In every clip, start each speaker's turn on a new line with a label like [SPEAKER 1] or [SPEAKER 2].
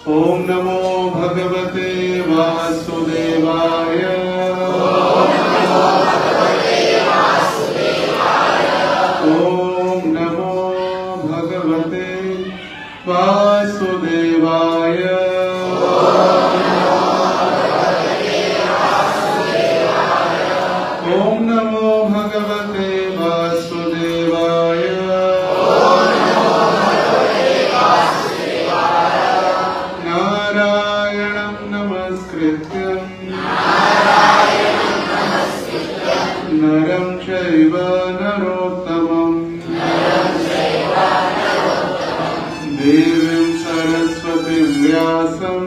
[SPEAKER 1] ओम नमो भगवते वासुदेवाय। ओम नमो भगवते वासुदेवाय। ओम नमो भगवते वासुदेवाय। नारायणं नमस्कृत्यं नरं चैव नरोत्तमं देवीं सरस्वतीं व्यासं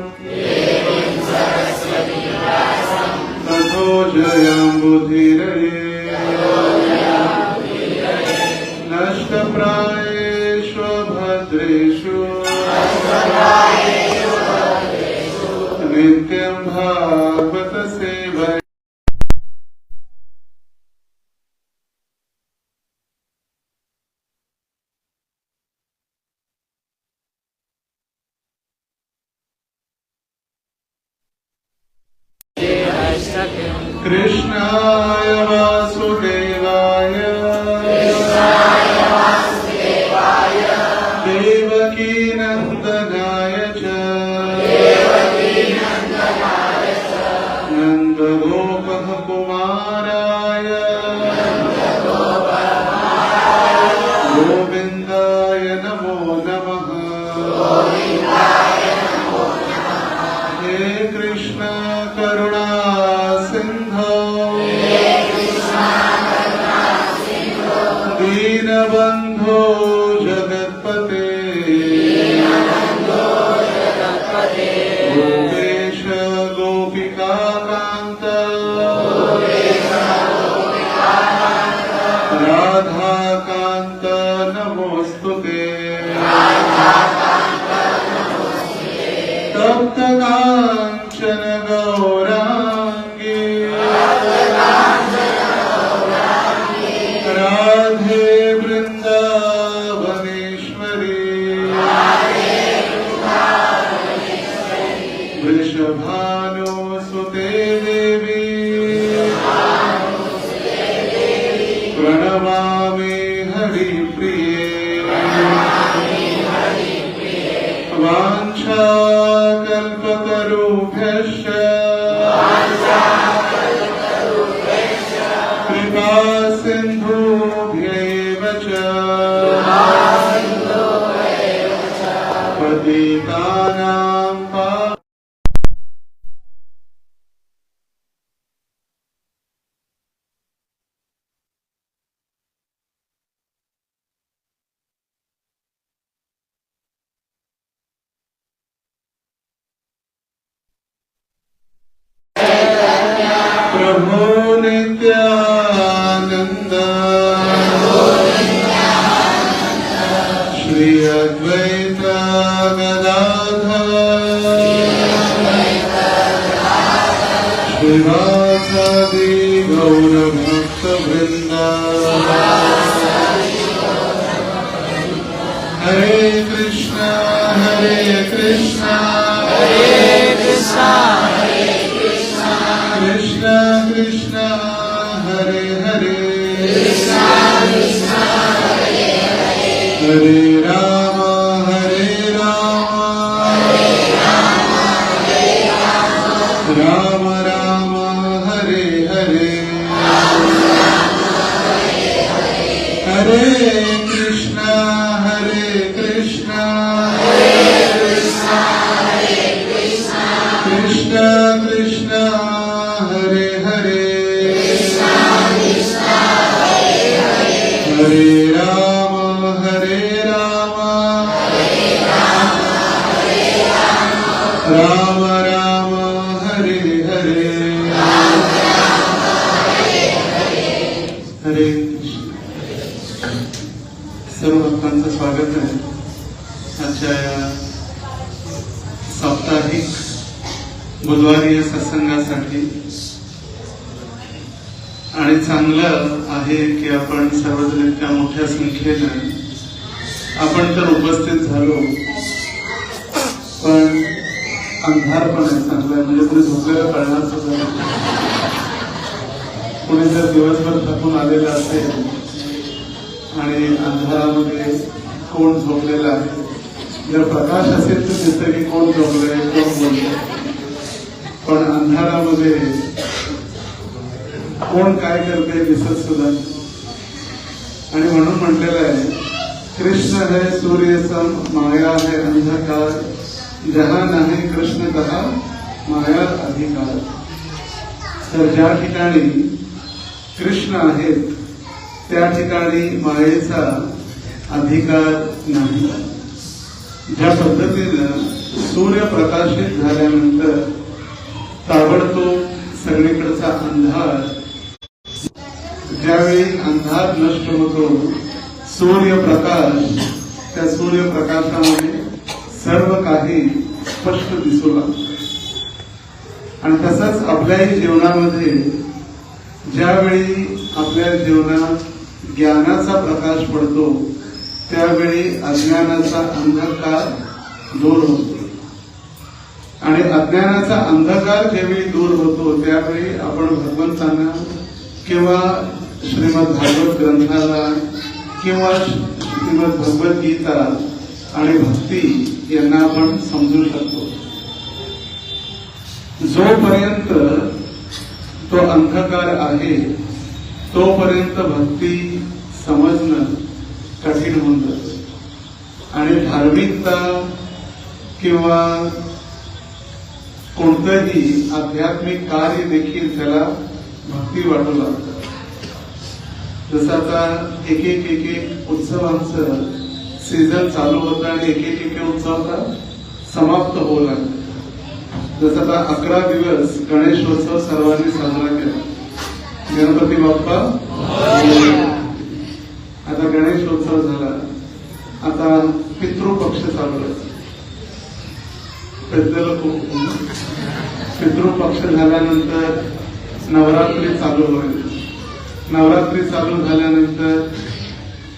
[SPEAKER 1] ततो जयाम्बुधिरये नष्टप्रायेषु भद्रेषु नित्यं भागवत सेवया। कृष्णाय वासुदेवाय देवकी नंदनाय च नंदगोपः कुमाराय गोविन्दाय नमो नमः। हे कृष्ण करुणा सिंधो दीनबंधो जगत्पते गोपेश गोपिकाकान्त राधाकान्त नमोस्तुते। तप्त कांचन गौरांगी राधे वृंदावनेश्वरी वृषभानुसुते देवी प्रणमामि हरिप्रिये। वाञ्छाकल्पतरुभ्यश्च कृपा सिन्धुभ्यैव च पतितानां प्रभो नित्यानंद श्री अद्वैत गदाधर श्रीवासादि गौरभक्तवृंद। हरे कृष्णा कृष्णा कृष्णा हरे हरे हरे राम राम राम हरे हरे। हरे कृष्णा कृष्णा कृष्णा हरे हरे हरे राम राम राम हरे हरे। हरे सर्व भक्तांचं स्वागत आहे आजच्या या साप्ताहिक बुधवारी सत्संगासाठी। आणि चांगलं आहे की आपण सर्वजण इतक्या मोठ्या संख्येने आपण तर उपस्थित झालो, पण अंधार पण आहे चांगला आहे, म्हणजे कोणी झोपलेलं कळणार सुद्धा नाही. कोणी जर दिवसभर थकून आलेलं असेल आणि अंधारामध्ये कोण झोपलेलं आहे, जर प्रकाश असेल तर दिसतं की कोण झोपलंय, कोण बोलतंय. पण अंधारामध्ये कोण काय करते दिसत सुद्धा. आणि म्हणून म्हटलेलं आहे, कृष्ण है सूर्य सम माया है अंधकार, जहां नाही कृष्ण कहा माया अधिकार. तर ज्या ठिकाणी कृष्ण आहेत त्या ठिकाणी मायेचा अधिकार नाही. ज्या पद्धतीनं सूर्य प्रकाशित झाल्यानंतर ताबडतोब सगळीकडचा अंधार, ज्यावेळी अंधार नष्ट होतो, सूर्यप्रकाश, त्या सूर्यप्रकाशामध्ये सर्व काही स्पष्ट दिसू लागतं. आणि तसंच आपल्याही जीवनामध्ये ज्यावेळी आपल्या जीवनात ज्ञानाचा प्रकाश पडतो त्यावेळी अज्ञानाचा अंधकार दूर होतो. आणि अज्ञानाचा अंधकार ज्यावेळी दूर होतो त्यावेळी आपण भगवंतांना किंवा श्रीमद भागवत ग्रंथाला किंवा श्रीमद भगवद्गीता आणि भक्ती यांना आपण समजू शकतो. जोपर्यंत तो अंधकार आहे तोपर्यंत भक्ती समजणं कठीण होऊन जातं. आणि धार्मिकता किंवा कोणतंही आध्यात्मिक कार्य देखील त्याला भक्ती वाटू लागतं. जसं आता एक एक उत्सवांचं सीझन चालू होतं आणि एक उत्सव आता समाप्त होऊ लागला. जसं आता 11 दिवस गणेशोत्सव सर्वांनी साजरा केला. गणपती बाप्पा, आता गणेशोत्सव झाला, आता पितृपक्ष चालू आहे. पितृपक्ष झाल्यानंतर नवरात्री चालू होईल. नवरात्री चालू झाल्यानंतर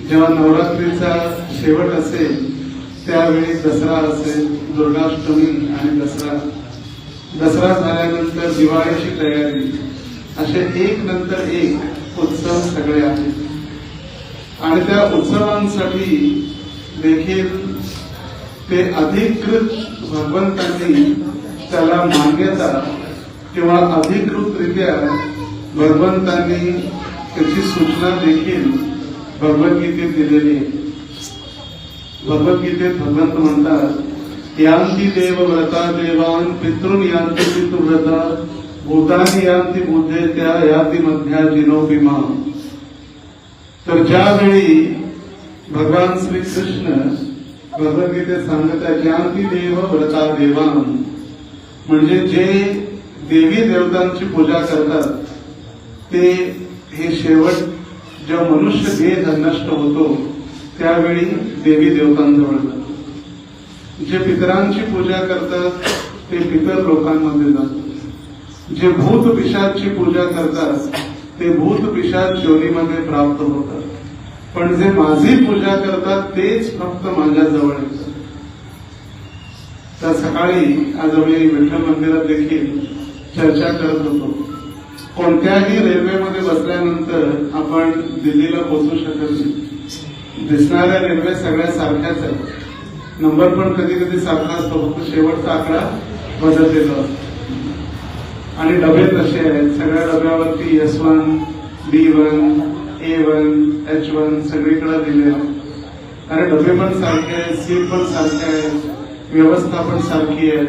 [SPEAKER 1] जेव्हा नवरात्रीचा शेवट असेल त्यावेळी दसरा असेल, दुर्गाष्टमी आणि दसरा. दसरा झाल्यानंतर दिवाळीची तयारी, असे एक नंतर एक उत्सव सगळे आहेत. आणि त्या उत्सवांसाठी देखील ते अधिकृत भगवंतांनी त्याला मान्यता किंवा अधिकृतरित्या भगवंतांनी त्याची सूचना देखील भगवद्गीतेत दिलेली आहे. भगवद्गीतेत भगवंत म्हणतात, यांती देव व्रता देवान पितृन यांती पितृव्रता भूतानी यांती बुद्धेत्या याती मध्या जिनोपी मां. तर ज्यावेळी भगवान श्रीकृष्ण भगवद्गीतेत सांगत आहे, ज्यांती देव व्रता देवान, म्हणजे जे देवी देवतांची पूजा करतात ते हे शेवट जेव्हा मनुष्य देह नष्ट होतो त्यावेळी देवी देवतांजवळ जातात. जे पितरांची पूजा करतात ते पितर लोकांमध्ये जातात. जे भूत पिशाची पूजा करतात ते भूत पिशाच योनीमध्ये प्राप्त होतात. पण जे माझी पूजा करतात तेच फक्त माझ्या जवळ येतात. तर सकाळी आज आम्ही विठ्ठल मंदिरात देखील चर्चा करत होतो. कोणत्याही रेल्वेमध्ये बसल्यानंतर आपण दिल्लीला पोहोचू शकत नाही. दिसणाऱ्या रेल्वे सगळ्या सारख्याच आहेत. नंबर पण कधी कधी सारखा असतो, फक्त शेवटचा आकडा बदललेला असतो. आणि डबे तसे आहेत, सगळ्या डब्यावरती S1, B1, A1, H1 सगळीकडे दिले. आणि डबे पण सारखे आहेत, सीट पण सारखे आहेत, व्यवस्था पण सारखी आहे.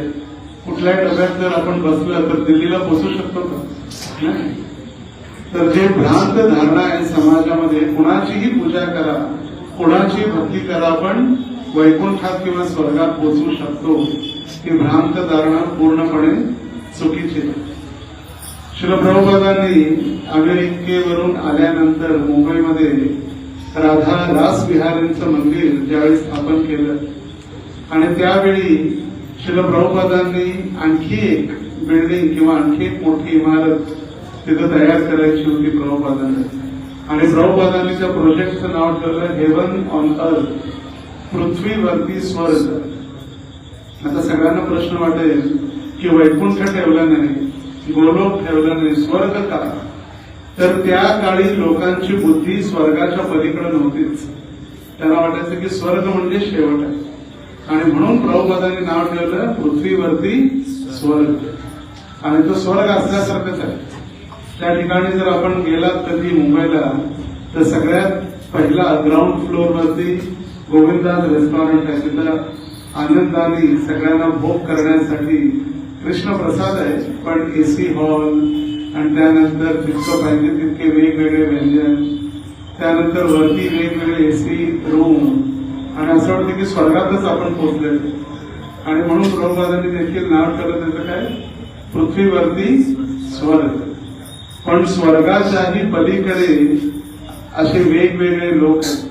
[SPEAKER 1] कुठल्याही डब्यात जर आपण बसलं तर दिल्लीला पोहोचू शकतो का? नाही. तर जे भ्रांत धारणा आहे समाजामध्ये, कुणाचीही पूजा करा, कुणाची भक्ती करा, पण वैकुंठात किंवा स्वर्गात पोहोचू शकतो, ही भ्रांत धारणा पूर्णपणे चुकीची आहे. श्री प्रभुपादांनी अमेरिकेवरून आल्यानंतर मुंबईमध्ये राधा रास विहारींचं मंदिर ज्यावेळी स्थापन केलं आणि त्यावेळी श्री प्रभुपादांनी आणखी एक बिल्डिंग किंवा आणखी एक मोठी इमारत तिथं तयार करायची होती प्रभुपादांनी. आणि प्रभुपादांनी त्या प्रोजेक्टचं नाव ठेवलं हेवन ऑन अर्थ, पृथ्वीवरती स्वर्ग. आता सगळ्यांना प्रश्न वाटेल की वैकुंठ ठेवलं नाही, गोलोक ठेवलं नाही, स्वर्ग का? तर त्या काळी लोकांची बुद्धी स्वर्गाच्या पलीकडे नव्हतीच. त्यांना वाटायचं की स्वर्ग म्हणजे शेवट आहे, आणि म्हणून प्रभुपादांनी नाव ठेवलं पृथ्वीवरती स्वर्ग. आणि तो स्वर्ग असल्यासारखंच आहे. त्या ठिकाणी जर आपण गेलात कधी मुंबईला, तर सगळ्यात पहिला ग्राउंड फ्लोअरवरती गोविंदाज रेस्टॉरंट आहे. तिथं आनंदाने सगळ्यांना भोग करण्यासाठी कृष्ण प्रसाद आहे, पण एसी हॉल, आणि त्यानंतर जितकं पाहिजे तितके वेगवेगळे व्यंजन, त्यानंतर वरती वेगवेगळे एसी रूम, आणि असं वाटतं की स्वर्गातच आपण पोहोचले. आणि म्हणून प्रभुपादांनी देखील नाव ठेवलं त्याचं काय, पृथ्वीवरती स्वर्ग. पण स्वर्गाच्याही पलीकडे असे वेगवेगळे लोक आहेत.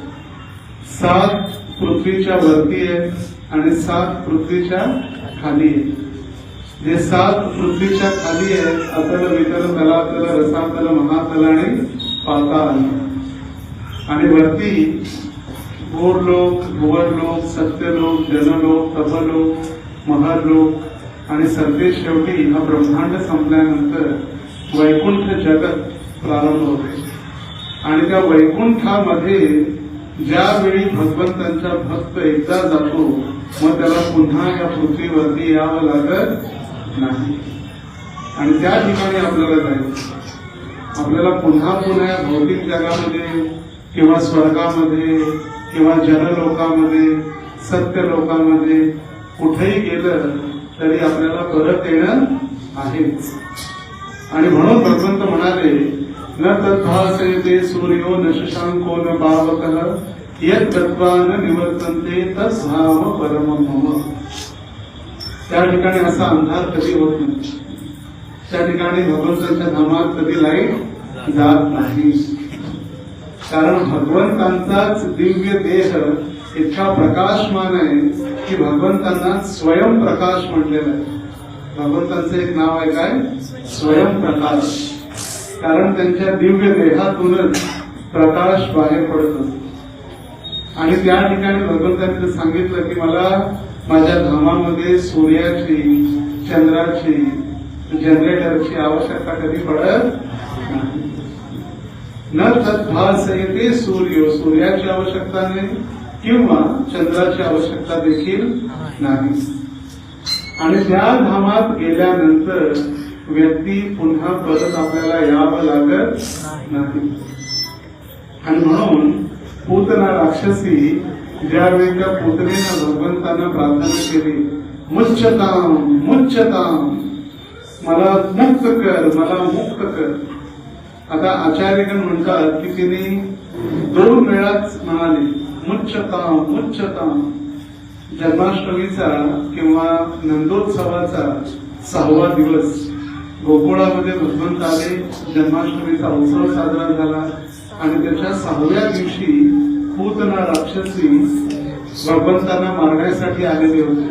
[SPEAKER 1] 7 पृथ्वीच्या वरती आहेत आणि 7 पृथ्वीच्या खाली आहेत. जे 7 पृथ्वीच्या खाली आहेत, अतल वितल तलातल रसातल महातल आणि पाताल. आणि वरती भूरलोक, भुवरलोक, सत्यलोक, जनलोक, तपलोक, महरलोक, आणि सरते शेवटी हा ब्रह्मांड संपल्यानंतर वैकुंठ जगत प्रारंभ होते. आणि त्या वैकुंठामध्ये ज्यावेळी भगवंतांचा भक्त एकदा जातो, मग त्याला पुन्हा या पृथ्वीवरती यावं लागत नाही. आणि त्या ठिकाणी आपल्याला जायचं. आपल्याला पुन्हा पुन्हा या भौतिक जगामध्ये किंवा स्वर्गामध्ये किंवा जनलोकामध्ये, सत्यलोकामध्ये कुठेही गेलं तरी आपल्याला परत येणं आहेच. आणि म्हणून भगवंत म्हणाले, न तद्भासयते सूर्यो न शशांको न पावकः यत् गत्वा न निवर्तन्ते तद्धाम परमं मम. त्या ठिकाणी असा अंधार कधी होत नाही. त्या ठिकाणी भगवंतांच्या धामात कधी लाईट जात नाही. कारण भगवंतांचाच दिव्य देह इतका प्रकाशमान आहे की भगवंतांना स्वयंप्रकाश म्हटलेलं आहे. भगवंतांचं एक नाव आहे काय, स्वयंप्रकाश. कारण त्यांच्या दिव्य देहातूनच प्रकाश बाहेर पडत असतो. आणि त्या ठिकाणी भगवंतांनी सांगितलं की मला माझ्या धामामध्ये सूर्याची, चंद्राची, जनरेटरची आवश्यकता कधी पडत नाही. न तद्भासयते सूर्य, सूर्याची आवश्यकता नाही किंवा चंद्राची आवश्यकता देखील नाही. आणि त्या धामात गेल्यानंतर व्यक्ती पुन्हा परत आपल्याला यावं लागत नाही. आणि म्हणून पूतना राक्षसी ज्यावेळी त्या पुतनेनं भगवंतांना प्रार्थना केली, मुच्यताम मुच्यताम, मला मुक्त कर, मला मुक्त कर. आता आचार्यगण म्हणतात की तिने 2 वेळाच म्हणाली मुच्यताम मुच्यताम. जन्माष्टमीचा किंवा नंदोत्सवाचा 6वा दिवस गोकुळामध्ये भगवंत आले. जन्माष्टमीचा उत्सव साजरा झाला आणि त्याच्या 6व्या दिवशी पूतना राक्षसी भगवंतांना मारण्यासाठी आलेले होते.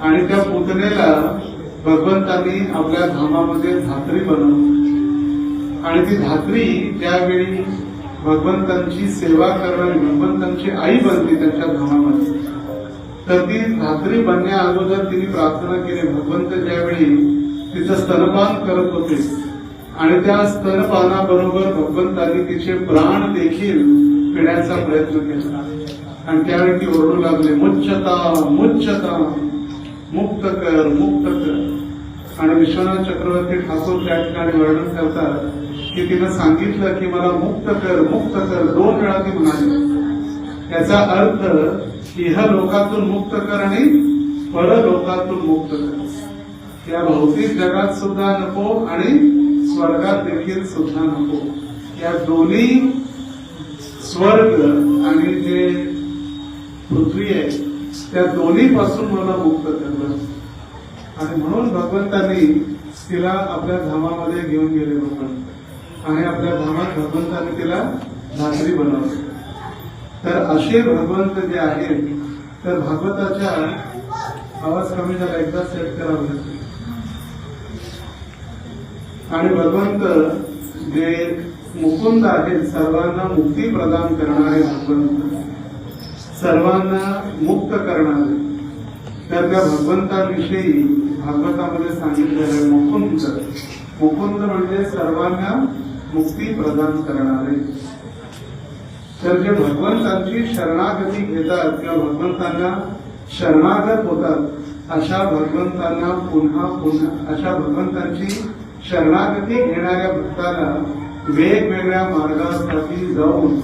[SPEAKER 1] आणि त्या पूतनेला भगवंतांनी आपल्या धामामध्ये धात्री बनवली. आणि ती धात्री त्यावेळी भगवंतांची सेवा करणारी भगवंतांची आई बनली त्यांच्या धामामध्ये. तर ती धात्री बनण्या अगोदर तिने प्रार्थना केली, भगवंत ज्यावेळी तिचं स्तनपान करत होते आणि त्या स्तनपानाबरोबर भगवंतांनी तिचे प्राण देखील पिण्याचा प्रयत्न केला. आणि त्यावेळी ती ओरडू लागले, मुच्यता मुच्यता, मुक्त कर मुक्त कर. आणि विश्वनाथ चक्रवर्ती ठाकूर त्या ठिकाणी वर्णन करतात की तिनं सांगितलं की मला मुक्त कर मुक्त कर, 2 वेळा ती म्हणाली. त्याचा अर्थ इह लोकातून मुक्त कर आणि परलोकातून मुक्त कर. या भौतिक जगात सुद्धा नको आणि स्वर्गात देखील सुद्धा नको. या दोन्ही स्वर्ग आणि जे पृथ्वी आहे त्या दोन्ही पासून मला मुक्त करलं. आणि म्हणून भगवंतांनी तिला आपल्या धामामध्ये घेऊन गेले भगवंत, आणि आपल्या धामात भगवंतांनी तिला धात्री बनवली. तर असे भगवंत जे आहेत, तर भागवताच्या आवाज कमी झाला, एकदा सेट करावा. आणि भगवंत जे मुकुंद आहेत, सर्वांना मुक्ती प्रदान करणारे भगवंत, सर्वांना मुक्त करणारे. तर त्या भगवंताविषयी भागवतामध्ये सांगितलेलं आहे मुकुंद. मुकुंद म्हणजे सर्वांना मुक्ती प्रदान करणारे. तर जे भगवंतांची शरणागती घेतात किंवा भगवंतांना शरणागत होतात अशा भगवंतांना पुन्हा अशा भगवंतांची शरणागती घेणाऱ्या भक्ताला वेगवेगळ्या मार्गासाठी जाऊन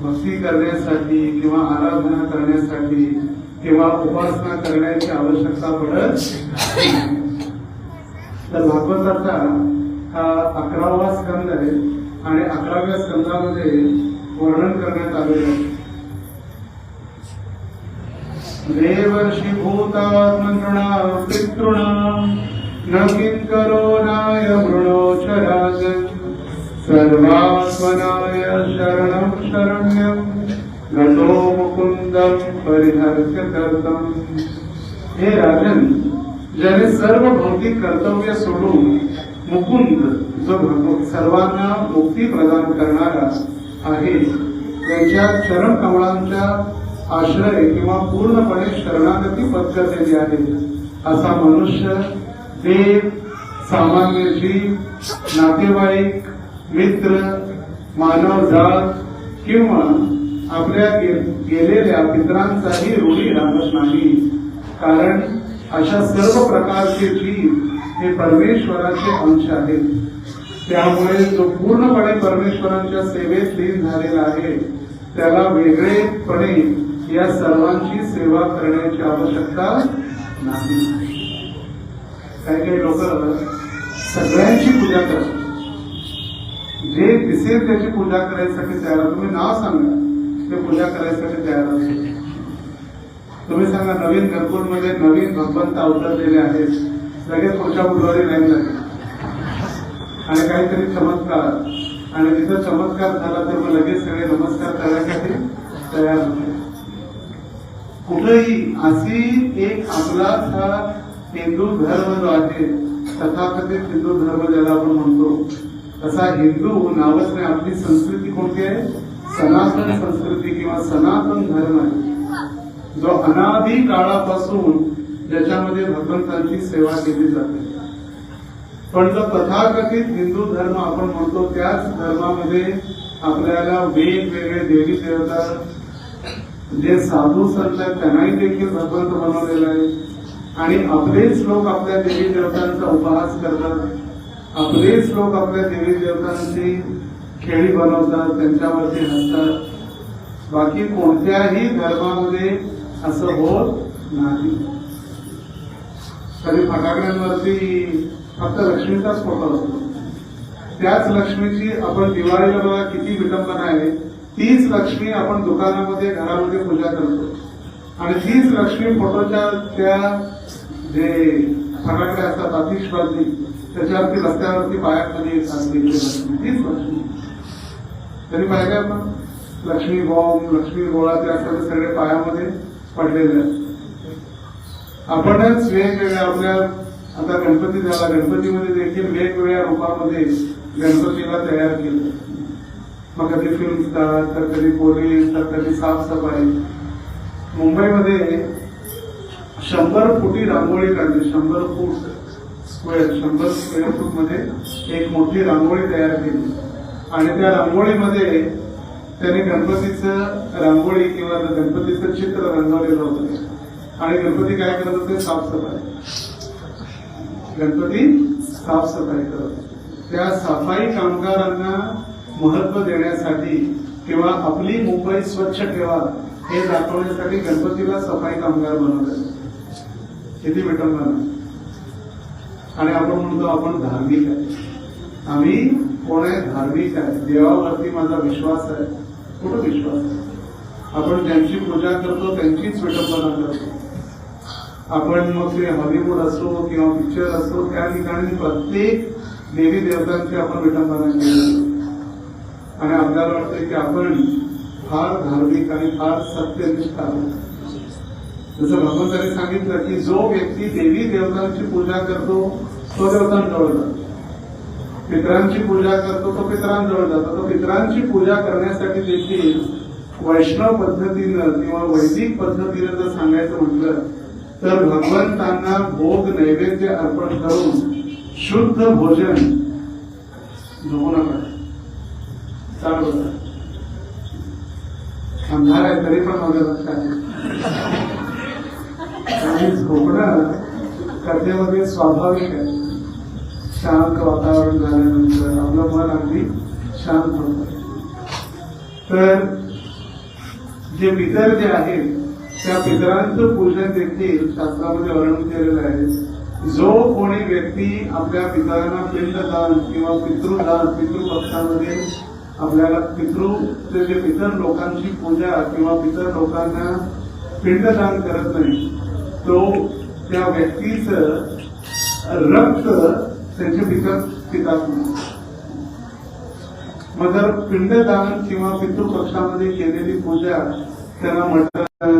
[SPEAKER 1] भक्ती करण्यासाठी किंवा आराधना करण्यासाठी किंवा उपासना करण्याची आवश्यकता पडत. तर भागवताचा हा 11वा स्कंद आहे आणि 11व्या स्कंदामध्ये वर्णन करण्यात आलेलं आहे. देवर्षी भूतात्मनृणां पितॄणां न किंकरो नाय मृणोच राजन् सर्वात्मनाय शरणं शरण्यं गतो मुकुंदं परिहर्त्य कर्तम्. हे राजन, ज्याने सर्व भौतिक कर्तव्य सोडून मुकुंद जो सर्वांना मुक्ती प्रदान करणारा आहे त्यांच्या चरण कमळांच्या आश्रय किंवा पूर्णपणे शरणागती पत्करलेली आहे असा मनुष्य, देव, सामान्य जीव, नातेवाईक, मित्र, मानव जात किंवा आपल्या गेलेल्या पितरांचाही ऋणी राहत नाही. कारण अशा सर्व प्रकारचे जीव हे परमेश्वराचे अंश आहेत. त्यामुळे जो पूर्णपणे परमेश्वरांच्या सेवेत लीन झालेला आहे त्याला वेगळेपणे या सर्वांची सेवा करण्याची आवश्यकता नाही. काही काही लोक सगळ्यांची पूजा करतात. जे दिसेल त्याची पूजा करायसाठी तयार. तुम्ही नाव सांगा, ते पूजा करायसाठी तयार असेल. तुम्ही सांगा नवीन घरकुलमध्ये नवीन भगवंत अवतरलेले आहेत, लगेच पुढच्या बुधवारी लाईन लागेल आणि काहीतरी चमत्कार, आणि तिथं चमत्कार झाला तर मग लगेच सगळे नमस्कार करण्यासाठी तयार होते. कुठेही अशी एक आपलाच हा हिंदू धर्म जो आहे, तथाकथित हिंदू धर्म ज्याला आपण म्हणतो, तसा हिंदू नावच नाही. आपली संस्कृती कोणती आहे? सनातन संस्कृती किंवा सनातन धर्म आहे, जो अनादी काळापासून ज्याच्यामध्ये भगवंतांची सेवा केली जाते. पण जो तथाकथित हिंदू धर्म आपण म्हणतो त्याच धर्मामध्ये आपल्याला वेगवेगळे देवी देवता, जे साधू संत आहेत त्यांनाही देखील भगवंत बनवलेला आहे. आणि आपलेच लोक आपल्या देवी देवतांचा उपहास करतात. आपलेच लोक आपल्या देवी देवतांची खेळी बनवतात, त्यांच्यावरती हसतात. बाकी कोणत्याही धर्मामध्ये असं होत नाही. कधी फटाकड्यांवरती फक्त लक्ष्मीचाच फोटो असतो. त्याच लक्ष्मीची आपण दिवाळीला बघा किती विडंबना आहे. तीच लक्ष्मी आपण दुकानामध्ये घरामध्ये पूजा करतो आणि तीच लक्ष्मी फोटोच्या त्या जे फटाकडे असतात आतिषबाजी त्याच्यावरती रस्त्यावरती पायाखाली असते तीच लक्ष्मी. तरी पाहिजे आपण लक्ष्मी बॉम्ब, लक्ष्मी गोळा ते असतात सगळे पायामध्ये पडलेले असतात. आपणच वेगवेगळ्या आपल्या आता गणपती झाला, गणपतीमध्ये देखील वेगवेगळ्या रूपामध्ये गणपतीला तयार केलं. मग कधी फिल्म स्टार, तर कधी पोलीस, तर कधी साफसफाई. मुंबईमध्ये 100 फुटी रांगोळी काढली. 100 फूट स्क्वेअर, 100 स्क्वेअर फूट मध्ये एक मोठी रांगोळी तयार केली आणि त्या रांगोळीमध्ये त्याने गणपतीचं रांगोळी किंवा गणपतीचं चित्र रंगवलेलं होतं. आणि गणपती काय करत होते? साफसफाई. गणपती साफसफाई करत. त्या सफाई कामगारांना महत्व देण्यासाठी किंवा आपली मुंबई स्वच्छ ठेवा हे दाखवण्यासाठी गणपतीला सफाई कामगार बनवले. किती विटंबना. आणि आपण म्हणतो आपण धार्मिक आहे. आम्ही कोण आहे? धार्मिक आहे. देवावरती माझा विश्वास आहे. कुठं विश्वास आहे? आपण ज्यांची पूजा करतो त्यांचीच विटंबना करतो. आपण मग ते हॉलिवूड असो किंवा पिक्चर असो त्या ठिकाणी प्रत्येक देवी देवतांची आपण विटंबना केली आणि आपल्याला वाटतं की आपण फार धार्मिक आणि फार सत्यनिष्ठ आहोत. जसं भगवंतांनी सांगितलं की जो व्यक्ती देवी देवतांची पूजा करतो तो देवतांजवळ जातो, पितरांची पूजा करतो तो पितरांजवळ जातो. तो पितरांची पूजा करण्यासाठी देखील वैष्णव पद्धतीनं किंवा वैदिक पद्धतीनं जर सांगायचं म्हटलं तर भगवंतांना भोग नैवेद्य अर्पण करून शुद्ध भोजन झोपू नका. चाल बघा, अंधार आहे तरी पण माझ्या लक्षात आहे. आणि झोपणं कथेमध्ये स्वाभाविक आहे. शांत वातावरण झाल्यानंतर आपलं मन अगदी शांत होतं. तर जे पितर जे आहेत त्या पितरांचं पूजन देखील शास्त्रामध्ये वर्णन केलेलं आहे. जो कोणी व्यक्ती आपल्या पितरांना पिंडदान किंवा पितृदान, पितृपक्षामध्ये आपल्याला पितृ जे पितर लोकांची पूजा किंवा पितर लोकांना पिंडदान करत नाही, तो त्या व्यक्तीचं रक्त त्यांचे पितर पितात नाही. मग जर पिंडदान किंवा पितृपक्षामध्ये केलेली पूजा त्यांना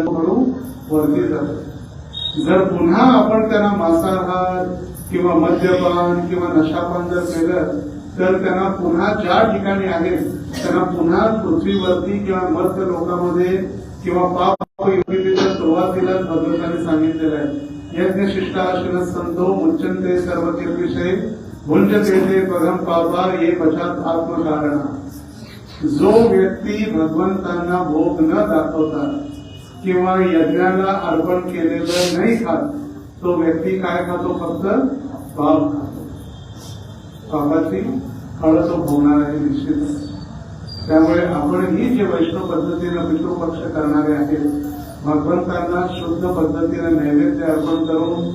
[SPEAKER 1] म्हणून वरती जातं. जर पुन्हा आपण त्यांना मांसाहार किंवा मद्यपान किंवा नशापान जर केलं तर त्यांना पुन्हा ज्या ठिकाणी आहेत त्यांना पुन्हा पृथ्वीवरती किंवा मर्त्य लोकांमध्ये किंवा पाप योगितेच्या सुरुवातीलाच भगवंतांनी सांगितलेलं आहे. यज्ञशिष्टाशिन संतो मुच्यन्ते सर्व किल्पिषे भुंजते ते पगम पापा ये पश्चात आत्मकारणा. जो व्यक्ती भगवंतांना भोग न दाखवता किंवा यज्ञाला अर्पण केलेलं नाही खात, तो व्यक्ती काय खातो? फक्त पाप खातो. पापाची फळ तो भोगणार आहे निश्चित. त्यामुळे आपणही जे वैष्णव पद्धतीनं पितृपक्ष करणारे आहेत, भगवंतांना शुद्ध पद्धतीने नैवेद्य अर्पण करून,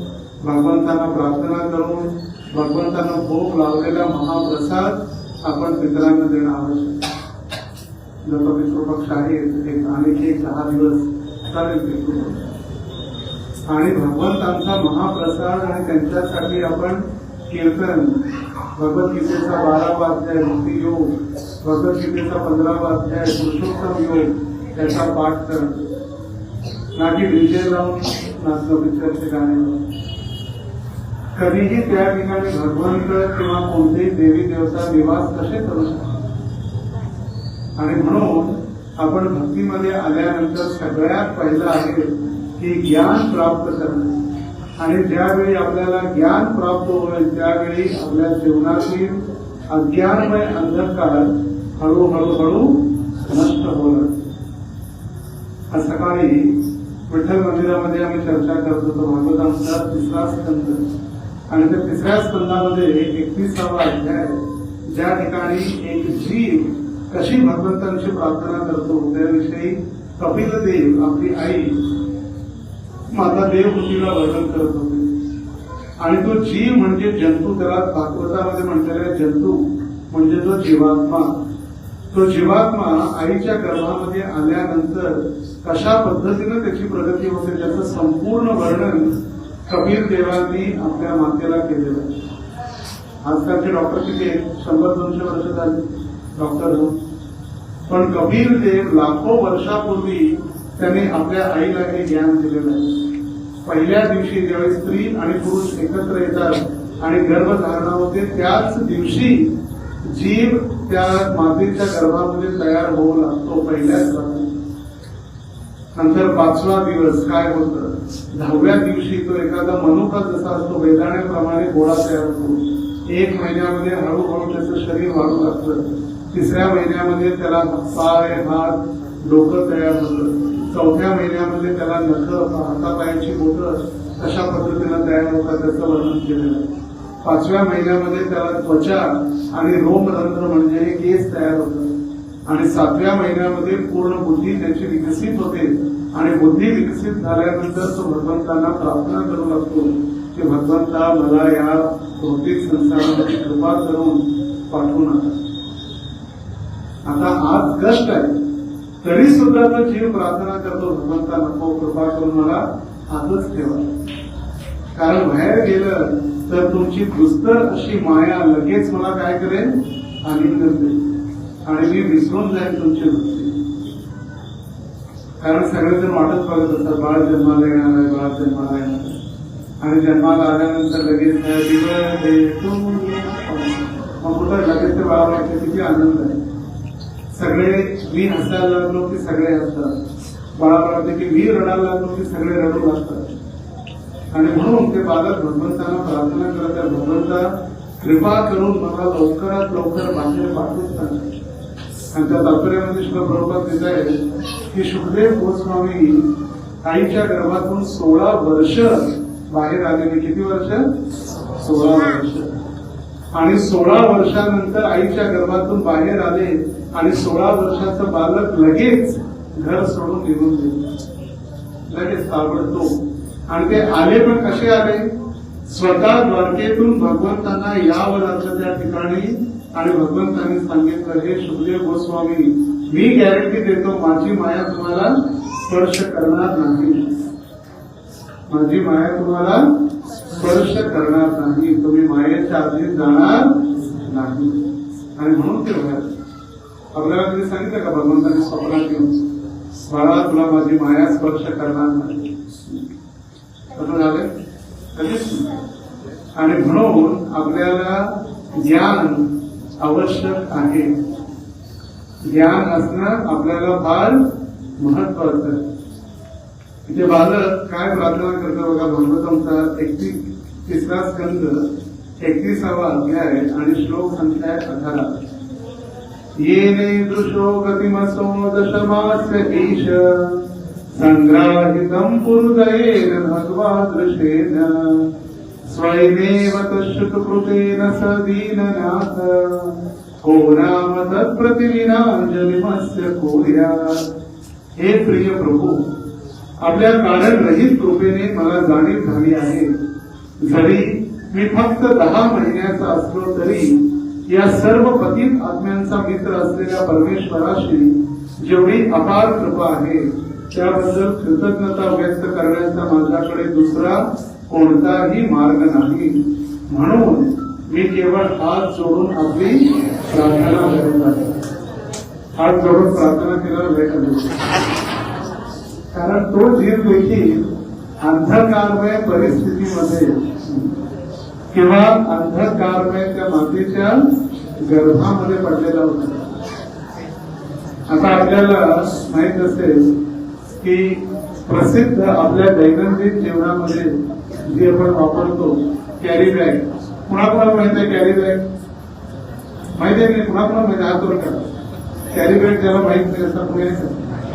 [SPEAKER 1] भगवंतांना प्रार्थना करून, भगवंतांना भोग लावलेला महाप्रसाद आपण पितरांना देणं आवश्यक. जर तो पितृपक्ष आहे आणखी 10 दिवस चालेल पितृपक्ष, आणि भगवंतांचा महाप्रसाद आणि त्यांच्यासाठी आपण कीर्तन, भगवद्गीतेचा 12वा अध्याय भक्ती योग, भगवद्गीतेचा 15वा अध्याय पुरुषोत्तम योग याचा पाठ करणं, ना की डीजे लावून नाचणं, पिक्चरचे गाणे लावून. कधीही त्या ठिकाणी भगवंत किंवा कोणतेही देवी देवता निवास कसे करू शकतात. आणि म्हणून आपण भक्तीमध्ये आल्यानंतर सगळ्यात पहिलं आहे की ज्ञान प्राप्त करणं. आणि ज्यावेळी आपल्याला ज्ञान प्राप्त होईल त्यावेळी आपल्या जीवनातील अज्ञानमय अंधकार हळूहळू नष्ट होईल. आज सकाळी विठ्ठल मंदिरामध्ये आम्ही चर्चा करत होतो भागवतांचा 3रा स्कंद, आणि त्या 3ऱ्या स्कंदामध्ये 31वा अध्याय, ज्या ठिकाणी एक जीव कशी भगवंतांची प्रार्थना करतो त्याविषयी कपिल देव आपली आई माता देवहूतीला वर्णन करत होते. आणि तो जीव म्हणजे जंतू, त्याला भागवतामध्ये म्हटलेला जंतू म्हणजे तो जीवात्मा. तो जीवात्मा आईच्या गर्भामध्ये आल्यानंतर कशा पद्धतीनं त्याची प्रगती होते त्याचं संपूर्ण वर्णन कबीर देवांनी आपल्या मातेला केलेलं आहे. आजकालचे डॉक्टर किती 100-200 वर्ष झाले डॉक्टर होऊन, पण कबीर देव लाखो वर्षापूर्वी त्यांनी आपल्या आईला हे ज्ञान दिलेलं आहे. पहिल्या दिवशी ज्यावेळी स्त्री आणि पुरुष एकत्र येतात आणि गर्भधारणा होते त्याच दिवशी जीव त्या मातेच्या गर्भामध्ये तयार होऊ लागतो पहिल्याच रात्री. नंतर 5वा दिवस काय होतं, 10व्या दिवशी तो एखादा मनुका जसा असतो वेदाण्याप्रमाणे गोळा तयार होतो. 1 महिन्यामध्ये हळूहळू त्याचं शरीर वाढू लागतं. 3ऱ्या महिन्यामध्ये त्याला पाय, हात, डोकं तयार होतं. 4थ्या महिन्यामध्ये त्याला नखं, हातापायाची बोटं कशा पद्धतीनं तयार होतात त्याचं वर्णन केलेलं आहे. 5व्या महिन्यामध्ये त्याला त्वचा आणि रोमरंध्र म्हणजे केस तयार होतात. आणि 7व्या महिन्यामध्ये पूर्ण बुद्धी त्याची विकसित होते. आणि बुद्धी विकसित झाल्यानंतर तो भगवंतांना प्रार्थना करू लागतो की भगवंता मला या भौतिक संसारामध्ये कृपा करून पाठवू नका. आता आज कष्ट आहे तरी सुद्धा तो जीव प्रार्थना करतो भगवंता नको, कृपा करून मला आजच ठेवा. कारण बाहेर गेलं तर तुमची दुस्तर अशी माया लगेच मला काय करेल, आनंद देईल आणि मी विसरून जाईल तुमची वृत्ती. कारण सगळेजण वाटत बघत असतात बाळ जन्माला येणार आहे, बाळ जन्माला येणार आहे. आणि जन्माला आल्यानंतर लगेच मग कुठं लगेच ते बाळाला किती आनंद आहे. सगळे मी हसायला लागलो की सगळे हसतात, बाळाला वाटते की मी रडायला लागलो की सगळे रडू लागतात. आणि म्हणून ते बालक भगवंतांना प्रार्थना करत आहे, भगवंता कृपा करून मला लवकरात लवकर बाहेर पाठवून सांगा. आणि त्या तात्पर्यामध्ये श्रील प्रभुपाद देत आहे की सुखदेव गोस्वामी आईच्या गर्भातून 16 वर्ष बाहेर आलेले. किती वर्ष? 16 वर्ष. आणि 16 वर्षानंतर आईच्या गर्भातून बाहेर आले आणि 16 वर्षाचं बालक लगेच घर सोडून निघून गेले, लगेच ताबडतोब. आणि ते आले पण कसे आले? स्वतः द्वारकेतून भगवंतांना यावं लागलं त्या ठिकाणी. आणि भगवंतांनी सांगितलं, हे सुखदेव गोस्वामी, मी गॅरंटी देतो माझी माया तुम्हाला स्पर्श करणार नाही, माझी माया तुम्हाला स्पर्श करणार नाही, तुम्ही मायेच्या आधी जाणार नाही. आणि म्हणून ते व्हायचं. आपल्याला कधी सांगितलं का भगवंतांनी स्वप्नात येऊन, बाळा तुला माझी माया स्पर्श करणार नाही? कसं झालं? कधीच नाही. आणि म्हणून आपल्याला ज्ञान आवश्यक आहे. ज्ञान असणं आपल्याला फार महत्वाचं आहे. इथे बालक काय प्रार्थना करतो बघा, भागवतांचा 31वा स्कंद 31वा अध्याय आणि श्लोक संख्या 18. येने दृशो गतिमसो दशमास्य ईश संग्राहितं पुरुदयेन भगवादृशेन स्वयमेव तश्रुतकृतेन स दीननाथ को नाम तत्प्रतिविनांजलिमस्य कुर्यात्. हे प्रिय प्रभू, आपल्या कारण रहित कृपेने मला जाणीव झाली आहे. जरी मी फक्त 10 महिन्याचा असलो तरी या सर्व पतित आत्म्यांचा मित्र असलेल्या परमेश्वराशी जेवढी अपार कृपा आहे त्याबद्दल कृतज्ञता व्यक्त करण्याचा माझ्याकडे दुसरा कोणताही मार्ग नाही. म्हणून मी केवळ हात जोडून आपली प्रार्थना करत आहे. हात जोडून प्रार्थना केल्यावर भेट. कारण तो जीव देखील अंधकारमय परिस्थितीमध्ये किंवा अंधकारमय त्या मातेच्या गर्भामध्ये पडलेला होता. आता आपल्याला माहित असेल की प्रसिद्ध आपल्या दैनंदिन जीवनामध्ये जी आपण वापरतो कॅरी बॅग, कुणाकुणाला माहित आहे कॅरी बॅग? माहिती आहे की कुणाकुणाला माहिती? हात वर करा. कॅरी बॅग ज्याला माहित नाही असं पुढे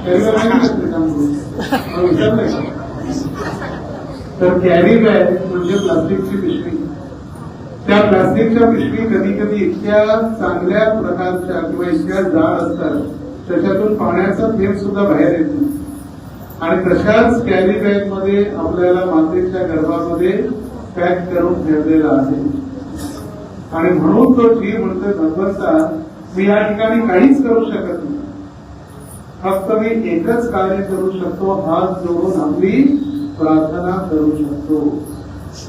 [SPEAKER 1] कॅरी बॅग माहिती नसते त्यामुळे विचारलंय. तर कॅरी बॅग म्हणजे प्लास्टिकची पिशवी. त्या प्लास्टिकच्या पिशवी कधी कधी इतक्या चांगल्या प्रकारच्या किंवा इतक्या जाड असतात त्याच्यातून पाण्याचा थेंब सुद्धा बाहेर येतो. आणि तशाच कॅरी बॅग मध्ये आपल्याला मातेच्या गर्भामध्ये पॅक करून ठेवलेला आहे. आणि म्हणून तो जीव म्हणतोय, भगवंता मी या ठिकाणी काहीच करू शकत नाही, फक्त मी एकच कार्य करू शकतो, हात जोडून आपली प्रार्थना करू शकतो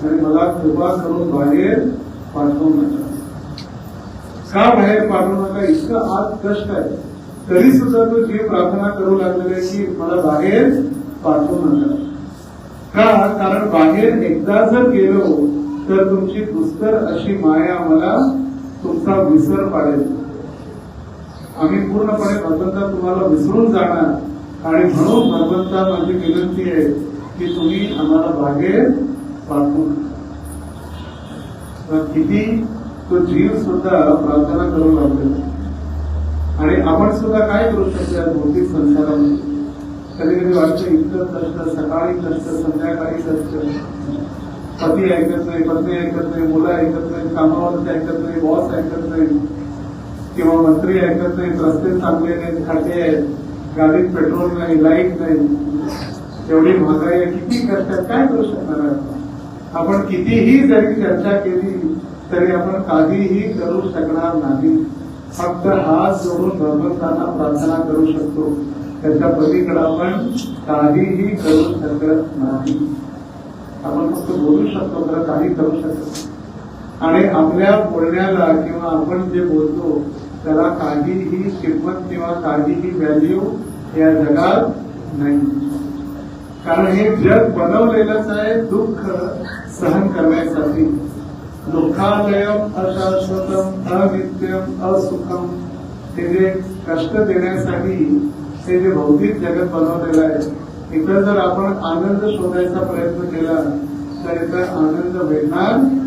[SPEAKER 1] आणि मला कृपा करून बाहेर पाठवू नका. का बाहेर पाठवू नका? इतकं आत कष्ट आहे तरी सुद्धा तो जीव प्रार्थना करू लागलेला आहे की मला बाहेर पाठवू नका. का? कारण बाहेर एकदा जर गेलो तर तुमची दुस्तर अशी माया मला तुमचा विसर पाडेल. आम्ही पूर्णपणे भगवंता तुम्हाला विसरून जाणार. आणि म्हणून भगवंता माझी विनंती आहे की तुम्ही आम्हाला बाहेर पाठवू नका. किती तो जीव सुद्धा प्रार्थना करू लागलेला. आणि आपण सुद्धा काय करू शकतो या भौतिक संसारामध्ये? कधी कधी वाटतं इतकं कष्ट, सकाळी कष्ट, संध्याकाळी कष्ट, पती ऐकत नाही, पत्नी ऐकत नाही, मुलं ऐकत नाही, कामावरच ऐकत नाही, बॉस ऐकत नाही किंवा मंत्री ऐकत नाही, रस्ते चांगले नाहीत, खाते आहेत, गाडीत पेट्रोल नाही, लाईट नाही, एवढी महागाई आहे, किती कष्ट आहे, काय करू शकणार आहे? आपण कितीही जरी चर्चा केली तरी आपण काहीही करू शकणार नाही. फक्त हात जोडून भगवंतांना प्रार्थना करू शकतो, त्याच्या पलीकडे आपण काहीही करू शकत नाही. आपण फक्त बोलू शकतो, तर काही करू शकत. आणि आपल्या बोलण्याला किंवा आपण जे बोलतो त्याला काहीही किंमत किंवा काहीही व्हॅल्यू या जगात नाही. कारण हे जग बनवलेलंच आहे दुःख सहन करण्यासाठी. दुःखालयम अशाश्वतम अनित्यम असुखम, हे जे कष्ट देण्यासाठी हे जे भौतिक जगत बनवलेलं आहे. इथं जर आपण आनंद शोधायचा प्रयत्न केला तर त्याचा आनंद भेटणार नाही.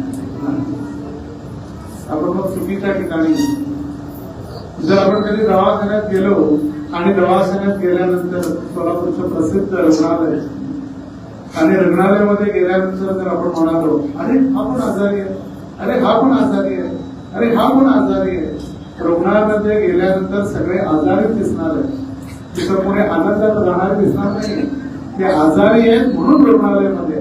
[SPEAKER 1] आपण मग चुकीच्या ठिकाणी जर आपण कधी दवाखान्यात गेलो आणि दवाखान्यात गेल्यानंतर सोलापूरचं प्रसिद्ध रुग्णालय आणि रुग्णालयामध्ये गेल्यानंतर जर आपण म्हणालो अरे हा पण आजारी आहे, अरे हा पण आजारी आहे, अरे हा पण आजारी आहे, रुग्णालयामध्ये गेल्यानंतर सगळे आजारी दिसणार आहे. तिथं पुढे आनंदात राहणारे दिसणार नाही. ते आजारी आहेत म्हणून रुग्णालयामध्ये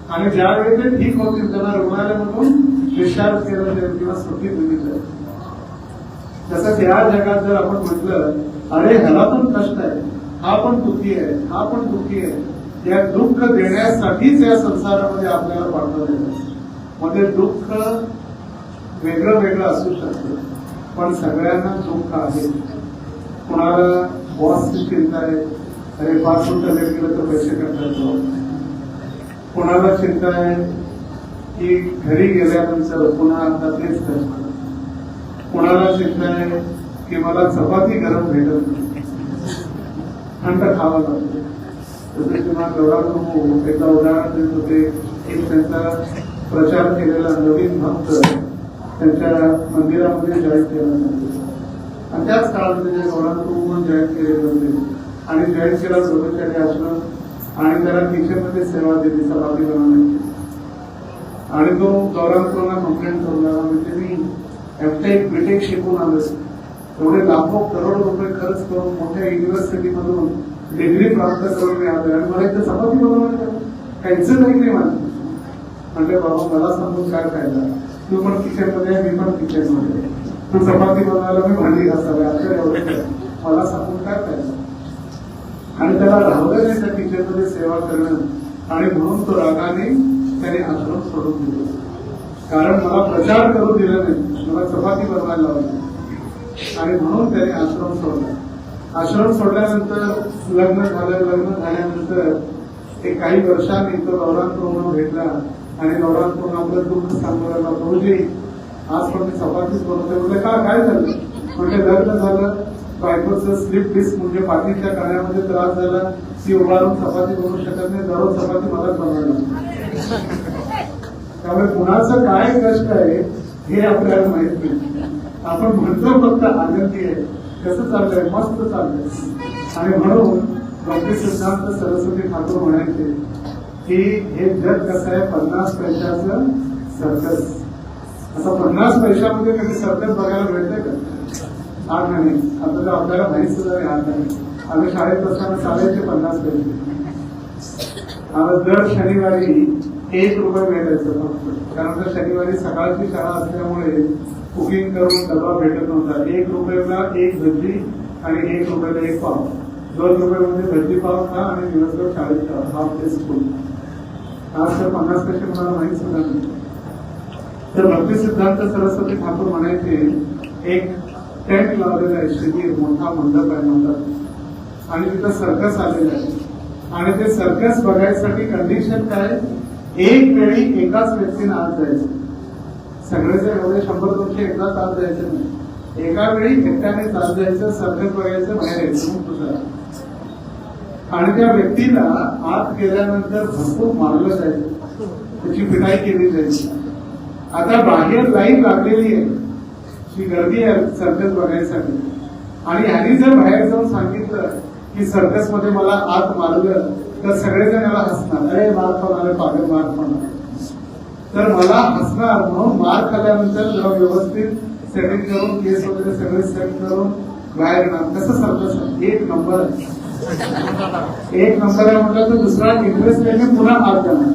[SPEAKER 1] आणि ज्यावेळी ते ठीक होतील त्यांना रुग्णालयामधून डिस्चार्ज केलं जाईल किंवा सुट्टी दिली जाईल. तसंच या जगात जर आपण म्हटलं अरे ह्याला पण कष्ट आहे, हा पण दुःखी आहे, हा पण दुःखी आहे, या दुःख देण्यासाठीच या संसारामध्ये आपल्याला पाठवलं जातं. मध्ये दुःख वेगळं वेगळं असू शकतं पण सगळ्यांना दुःख आहे. कोणाला बॉसची चिंता आहे, अरे 5 मिनिटं लेट गेलं तर पैसे कटतात. कोणाला चिंता आहे की घरी गेल्यानंतर पुन्हा आता तेच करणार. कोणाला चिंता आहे की मला चपाती गरम भेटत नाही, थंड खावं लागतं. जसे किंवा गौरव एकदा उदाहरण देत होते की त्यांचा प्रचार केलेला नवीन भक्त त्यांच्या मंदिरामध्ये जॉईन केला जातो आणि त्याच काळामध्ये जे गौरव जॉईन केलेले होते आणि जॉईन केला ब्रह्मचारी आश्रम आणि त्याला किचनमध्ये सेवा दिली चपाती बनवण्याची आणि तो गौरवांना कंप्लेंट करून लागला म्हणजे मी एफटेक बीटेक शिकून आलो, एवढे लाखो करोड रुपये खर्च करून मोठ्या युनिव्हर्सिटीमधून डिग्री प्राप्त करून मी आलो आणि मला इथे चपाती बनवण्याचं काहीच नाही माझं. म्हणजे बाबा मला सांगून काय फायदा, तू पण किचनमध्ये आहे, मी पण किचनमध्ये, तू चपाती बनवायला मी भांडी घासावी, आता एवढं मला सांगून काय फायदा. आणि त्याला राहलं नाही त्या किचनमध्ये सेवा करणं आणि म्हणून तो रागाने त्याने आश्रम सोडून दिला. कारण मला प्रचार करू दिला नाही, मला चपाती बनवायला लावली आणि म्हणून त्याने आश्रम सोडला. आश्रम सोडल्यानंतर लग्न झाल्यानंतर एक काही वर्षांनी तो गौरांग भेटला आणि गौरांग आपलं दुःख सांगू लागला, प्रभूजी आज पण मी चपातीच बनवते. म्हणजे काय झालं, म्हणजे लग्न झालं, बायकोचं स्लिप डिस्क म्हणजे पाठीच्या काण्यामध्ये त्रास झाला, ती उभारून चपाती बनवू शकत नाही, दररोज चपाती मलाच बनवायला. त्यामुळे कुणाचं काय कष्ट आहे हे आपल्याला माहित नाही. आपण म्हणतो फक्त आनंदी आहे, कसं चाललंय, मस्त चाललंय. आणि म्हणून भक्ती सिद्धांत सरस्वती ठाकूर म्हणायचे की हे जग कसं आहे 50 पैशाचं सर्कस. आता 50 पैशामध्ये कधी सर्कस बघायला मिळते का? हा नाही. आता तर आपल्याला माहित सुद्धा नाही. हा नाही. आम्ही शाळेत असताना चालायचे 50 पैसे. आता दर शनिवारी 1 रुपये मिळायचं फक्त, कारण तर शनिवारी सकाळची शाळा असल्यामुळे कुकिंग करून डबा भेटत नव्हता. 1 रुपयाला 1 भजी आणि 1 रुपयाला 1 पाव. 2 रुपयामध्ये भजी पाव खा आणि दिवसभर शाळेत हाफ डे स्कूल. आज तर 50 पैसे मला माहित सुद्धा नाही. तर भक्ती सिद्धांत सरस्वती ठाकूर म्हणायचे एक टेंट लावलेला आहे, शिबिर मोठा मंडप आहे म्हणतात आणि तिथं सर्कस आलेलं आहे आणि ते सर्कस बघायसाठी कंडिशन काय, एक वेळी एकाच व्यक्तीने आत जायचं. सगळेचे एवढे 100-200 एकदाच आत जायचं नाही, एका वेळी एकट्याने आत जायचं, सर्कस बघायचं, बाहेर यायचं दुसरा. आणि त्या व्यक्तीला आत गेल्यानंतर भरपूर मारलं जायचं, त्याची पिटाई केली जायची. आता बाहेर लाईन लागलेली आहे, ही गर्दी आहे सर्कस बघायसाठी आणि ह्यांनी जर बाहेर जाऊन सांगितलं की सर्कस मध्ये मला आत मारलं तर सगळेजण याला हसणार, अरे मार खाणार, पागल मार खाणार. तर मला हसणार म्हणून मार खाल्ल्यानंतर जरा व्यवस्थित सेटिंग करून केस वगैरे सगळे सेट करून बाहेर येणार. कसं सर्कस 1 नंबर आहे म्हटलं तर दुसरा इंटरेस्टने पुन्हा आत जाणार.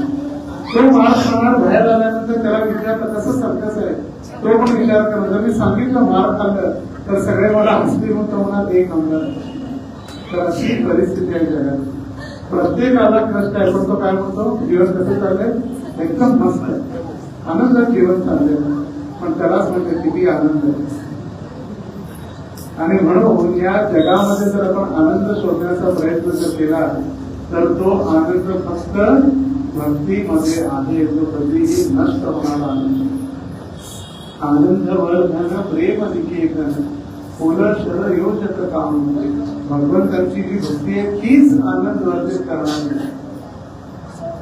[SPEAKER 1] तो मार खाणार, बाहेर आल्यानंतर त्याला विचारलं कसं सर्कस आहे, तो पण विचार करणार. जर मी सांगितलं मार खाल्लं तर सगळे मला हसतील म्हणून तो म्हणणार 1 नंबर. तर अशी परिस्थिती आहे जगात. प्रत्येकाला कष्ट आहे पण तो काय म्हणतो, जीवन कसं चाललंय, एकदम मस्त आहे, आनंदात जीवन चाललंय. पण त्यालाच म्हणजे किती आनंद आहे. आणि म्हणून या जगामध्ये जर आपण आनंद शोधण्याचा प्रयत्न जर केला तर तो आनंद फक्त भक्तीमध्ये आहे, जो कधीही नष्ट होणारा आनंद. आनंद वर्धन प्रेम निकेतन फुलं शर योजक काम. भगवंतांची जी भक्ती आहे तीच आनंद वर्धित करणार.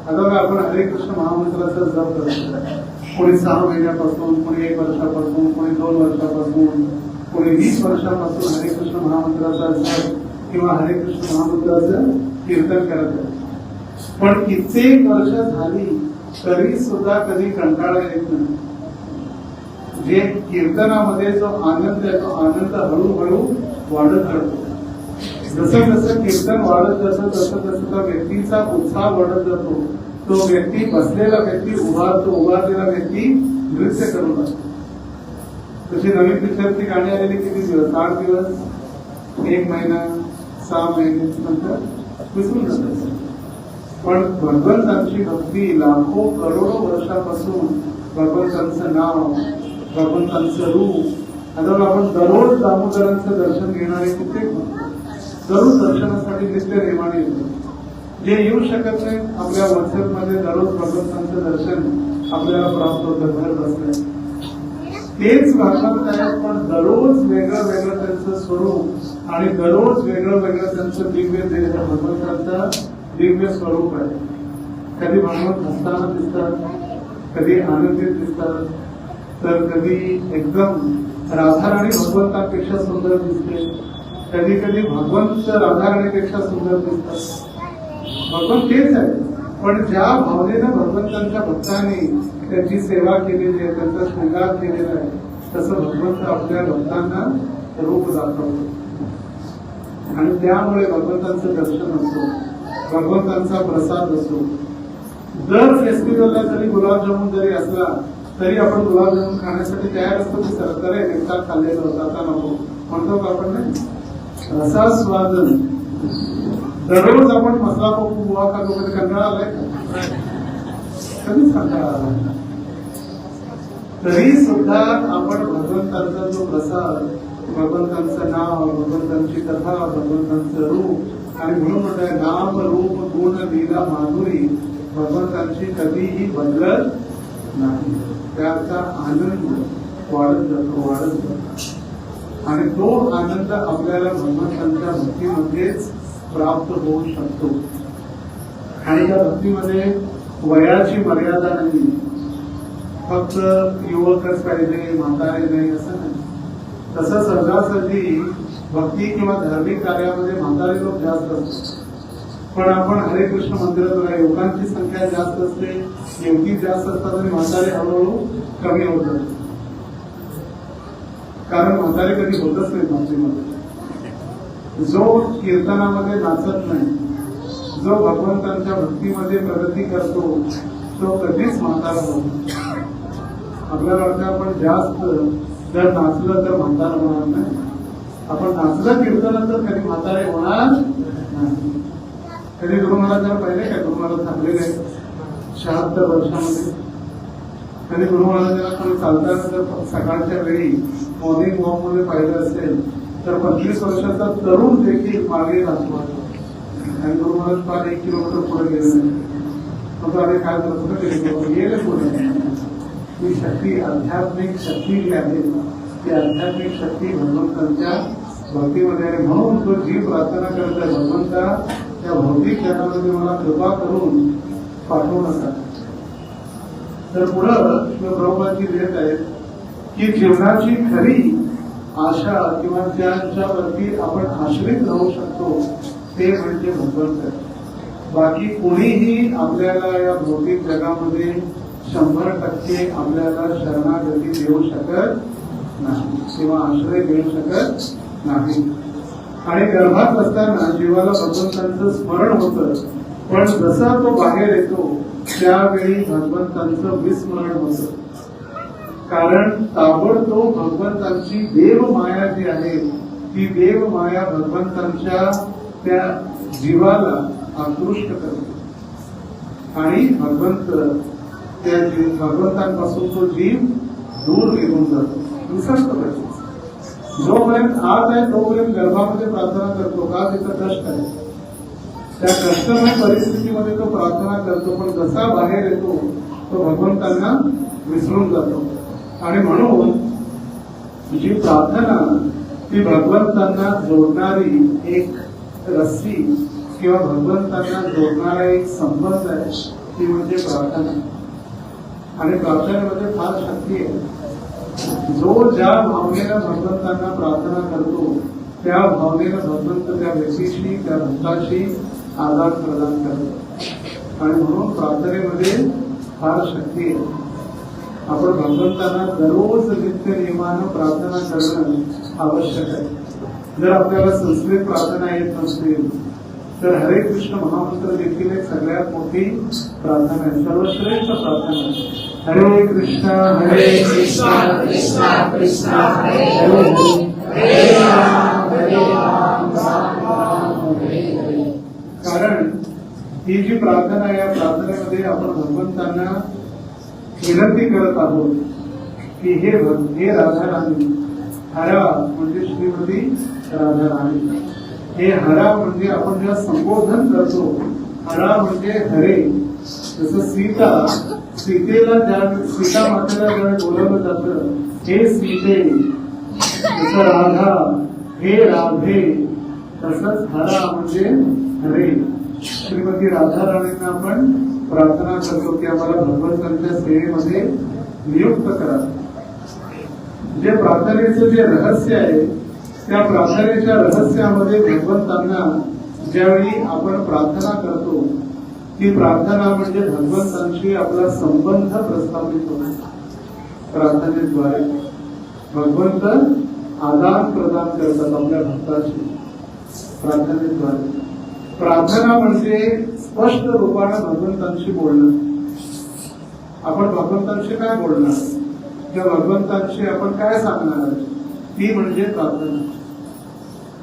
[SPEAKER 1] आता बघा, आपण हरे कृष्ण महामंत्राचा जप करतो. कोणी 6 महिन्यापासून, कोणी 1 वर्षापासून, कोणी 2 वर्षापासून, कोणी 20 वर्षापासून हरे कृष्ण महामंत्राचा जप किंवा हरे कृष्ण महामंत्राचं कीर्तन करत आहे. पण कित्येक वर्ष झाली तरी सुद्धा कधी कंटाळा येत नाही. जे कीर्तनामध्ये जो आनंद आहे तो आनंद हळूहळू वाढत राहतो. जसं जसं कीर्तन वाढत जातं तसं तसं त्या व्यक्तीचा उत्साह वाढत जातो. तो व्यक्ती, बसलेला व्यक्ती उभारतो, उभारलेला व्यक्ती नृत्य करू लागतो. तशी नवीन पिक्चरची गाणी आलेली किती दिवस? 8 दिवस, 1 महिना, 6 महिने नंतर विसरून जातात. पण भगवंतांची भक्ती लाखो करोडो वर्षापासून, भगवंतांचं नाव, भगवंतांचं रूप. आता आपण दररोज दामोदरांचं दर्शन घेणारे कित्येक दररोज दर्शनासाठी नित्य नेमाने येतो. जे येऊ शकत नाही आपल्या व्हॉट्सअपमध्ये दररोज भगवंतांचं दर्शन आपल्याला प्राप्त होतं घर बसल्या. तेच भागवत आहेत, पण दररोज वेगळं वेगळं त्यांचं स्वरूप आणि दररोज वेगळं वेगळं त्यांचं दिव्य देह, भगवंतांचं दिव्य स्वरूप आहे. कधी भगवंत हसताना दिसतात, कधी आनंदित दिसतात, तर कधी एकदम राधाराणी भगवंतांपेक्षा सुंदर दिसते, कधी कधी भगवंत राधाराणीपेक्षा सुंदर दिसतात. भगवंत तेच आहे, पण ज्या भावनेनं भगवंतांच्या भक्तांनी त्याची सेवा केलेली आहे, त्यांचा शृंगार केलेला आहे, तसं भगवंत आपल्या भक्तांना रूप दाखवतो. आणि त्यामुळे भगवंतांचं दर्शन असो, भगवंतांचा प्रसाद असो. दर फेस्टिवलला जरी गुलाबजामुन जरी असला तरी आपण गुलाबजामुन खाण्यासाठी तयार असतो की सरकारी एकदा खाल्लेलं होतं, आता नको म्हणतो का आपण? नाही. रसास्वादन. दररोज आपण मसाला पोहा खातो, कधी कंटाळा आलाय का? कधीच कंटाळा आलाय. तरी सुद्धा आपण भगवंतांचा जो प्रसाद, भगवंतांचं नाव, भगवंतांची कथा, भगवंतांचं रूप, आणि म्हणून म्हणताय नाम रूप गुण लीला माधुरी भगवंतांची कधीही बदलत नाही. त्याचा आनंद वाढत जातो, वाढत जातो. आणि तो आनंद आपल्याला भगवंतांच्या भक्तीमध्येच प्राप्त होऊ शकतो. आणि त्या भक्तीमध्ये वयाची मर्यादा नाही. फक्त युवकच पाहिजे, म्हातारे नाही असं नाही. तसं सहजासहजी भक्ती किंवा धार्मिक कार्यामध्ये म्हातारे लोक जास्त असतात. पण आपण हरे कृष्ण मंदिरात बघा, युवकांची संख्या जास्त असते, युवती जास्त असतात आणि म्हातारे हळूहळू कमी होत जातात. कारण म्हातारे कधी होतच नाही भक्तीमध्ये. जो कीर्तनामध्ये नाचत नाही, जो भगवंतांच्या भक्तीमध्ये प्रगती करतो, तो कधीच म्हातारा होत नाही. आपल्याला वाटतं आपण जास्त जर नाचलं तर म्हातारा होणार नाही. आपण नाचलं कीर्तनात तर कधी म्हातारे होणार नाही. कधी गुरु महाराजांना पाहिले काय? गुरु महाराज थांबलेले 76 वर्षामध्ये. कधी गुरु महाराजांना कोणी चालताना जर सकाळच्या वेळी मॉर्निंग वॉक मध्ये पाहिलं असेल तर 25 वर्षाचा तरुण देखील मागे राहतो. आणि गुरु महाराज फार 1 किलोमीटर पुढे गेले नाही. मग अरे काय करतो, गेले पुढे. ही शक्ती, आध्यात्मिक शक्ती जी आहे, ती आध्यात्मिक शक्ती भगवंतांच्या भक्तीमध्ये आहे. म्हणून तो जी प्रार्थना करत आहे, भगवंता त्या भौतिक जगामध्ये मला कृपा करून पाठवू नका. तर पुढं प्रभुपादांची भेट आहे की जीवनाची खरी आशा किंवा ज्यांच्यावरती आपण आश्रित राहू शकतो ते म्हणजे भगवंत आहे. बाकी कोणीही आपल्याला या भौतिक जगामध्ये 100% आपल्याला शरणागती देऊ शकत नाही किंवा आश्रय देऊ शकत नाही. आणि गर्भात असताना जीवाला भगवंतांचं स्मरण होतं, पण जसा तो बाहेर येतो त्यावेळी भगवंतांचं विस्मरण होतं. कारण ताबडतोब भगवंतांची देव माया जी आहे, ती देव माया भगवंतांच्या त्या जीवाला आकृष्ट करते आणि भगवंत त्या भगवंतांपासून तो जीव दूर निघून जातो, विसरतो. जोपर्यंत आत आहे तोपर्यंत गर्भामध्ये प्रार्थना करतो, का? तिथं कष्ट आहे. त्या कष्टमय परिस्थितीमध्ये तो प्रार्थना करतो, पण जसा बाहेर येतो तो भगवंतांना विसरून जातो. आणि म्हणून जी प्रार्थना ती भगवंतांना जोडणारी एक रस्सी किंवा भगवंतांना जोडणारा एक संबंध आहे, ती म्हणजे प्रार्थना. आणि प्रार्थनेमध्ये फार शक्ती आहे. जो ज्या भावनेनं भगवंतांना प्रार्थना करतो त्या भावनेनं भगवंत त्या व्यक्तीशी त्या भक्ताशी आदान प्रदान करतो. आणि म्हणून प्रार्थनेमध्ये फार शक्ती आहे. आपण भगवंतांना दररोज नित्य नियमानं प्रार्थना करणं आवश्यक आहे. जर आपल्याला संस्कृत प्रार्थना येत नसतील तर हरे कृष्ण महामंत्र देखील एक सगळ्यात मोठी प्रार्थना आहे, सर्वश्रेष्ठ प्रार्थना आहे. हरे कृष्णा
[SPEAKER 2] कृष्णा कृष्णा हरे हरे हरे राम राम राम हरे हरे.
[SPEAKER 1] कारण ही जी प्रार्थना आहे या प्रार्थनेमध्ये आपण भगवंतांना विनंती करत आहोत की हे राधाराणी, हरा म्हणजे श्रीमती राधाराणी. हे हरा म्हणजे आपण जेव्हा संबोधन करतो, हरा म्हणजे हरे. जसं सीतेला सीता मातेला ज्यावेळी बोलावलं जातं हे सीते, जसं राधा हे राधे, तसंच हरा म्हणजे हरे. श्रीमती राधाराणींना आपण प्रार्थना करतो की आम्हाला भगवंतांच्या सेवेमध्ये नियुक्त करा. जे प्रार्थनेचं जे रहस्य आहे त्या प्रार्थनेच्या रहस्यामध्ये भगवंतांना ज्यावेळी आपण प्रार्थना करतो ती प्रार्थना म्हणजे भगवंतांशी आपला संबंध प्रस्थापित होतो. प्रार्थनेद्वारे भगवंत आदान प्रदान करतात आपल्या भक्ताशी प्रार्थनेद्वारे. प्रार्थना म्हणजे स्पष्ट रूपानं भगवंतांशी बोलणं. आपण भगवंतांशी काय बोलणार किंवा भगवंतांशी आपण काय सांगणार ती म्हणजे प्रार्थना.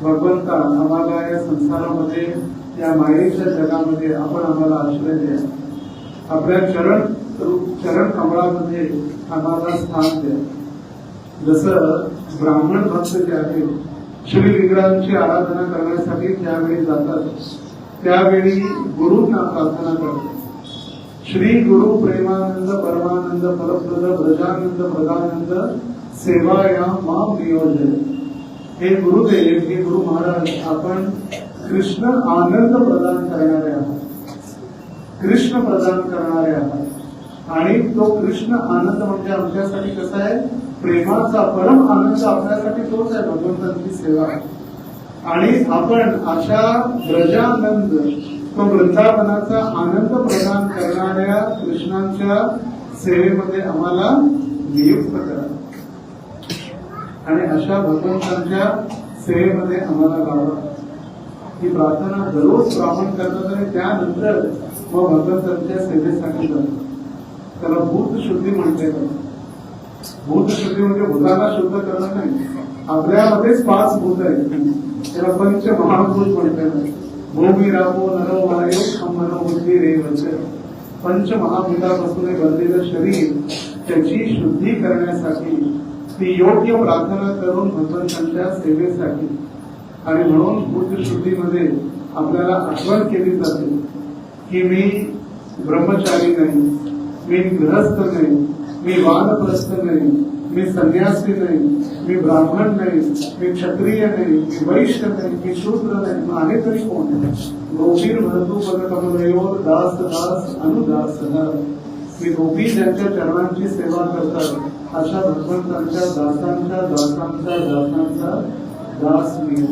[SPEAKER 1] भगवंता आम्हाला या संसारामध्ये या मायेच्या जगामध्ये आपण आम्हाला आश्रय द्या. आपल्या चरण कमळामध्ये आम्हाला स्थान द्या. जसं ब्राह्मण भक्त जे आहेत श्री विग्रहांची आराधना करण्यासाठी ज्यावेळी जातात त्यावेळी गुरूंना प्रार्थना करतात. श्री गुरु प्रेमानंद परमानंद परप्रद ब्रजानंद प्रदानंद सेवाया माम नियोजन. हे गुरुदेव, हे गुरु महाराज, आपण कृष्ण आनंद प्रदान करणारे आहात, कृष्ण प्रदान करणारे आहात. आणि तो कृष्ण आनंद म्हणजे आमच्यासाठी कसा आहे, प्रेमाचा परम आनंद आपल्यासाठी तोच आहे भगवंतांची सेवा. आणि आपण अशा ब्रजानंद तो वृंदावनाचा आनंद प्रदान करणाऱ्या कृष्णांच्या सेवेमध्ये आम्हाला नियुक्त करा आणि अशा भगवंतांच्या सेवेमध्ये आम्हाला लावा. ही प्रार्थना दररोज ब्राह्मण करतात आणि त्यानंतर मग भगवंतांच्या सेवेसाठी जातात. त्याला भूतशुद्धी म्हणते. भूतशुद्धी म्हणजे भूताला शुद्ध करणं नाही. आपल्यामध्येच 5 भूत आहेत, त्याला पंच महाभूत म्हणतात. भूमी रापो नरो वायो खम मनो बुद्धी रेवच. पंच महाभूतापासून बनलेलं शरीर त्याची शुद्धी करण्यासाठी ती योग्य प्रार्थना करून भगवंतांच्या सेवेसाठी. आणि म्हणून भूतशुद्धीमध्ये आपल्याला आठवण केली जाते की मी ब्रह्मचारी नाही, मी गृहस्थ नाही, मी वानप्रस्थ नाही, मी संन्यासी नाही, मी ब्राह्मण नाही, मी क्षत्रिय नाही, मी वैश्य नाही, मी शूद्र नाही, मग आहे तरी कोण. गोपीर भरतू पदकमलयोर दास दास अनुदास. मी गोपी ज्यांच्या चरणांची सेवा करतात अशा भगवंतांच्या दासांच्या दासांच्या दासांचा दास मी.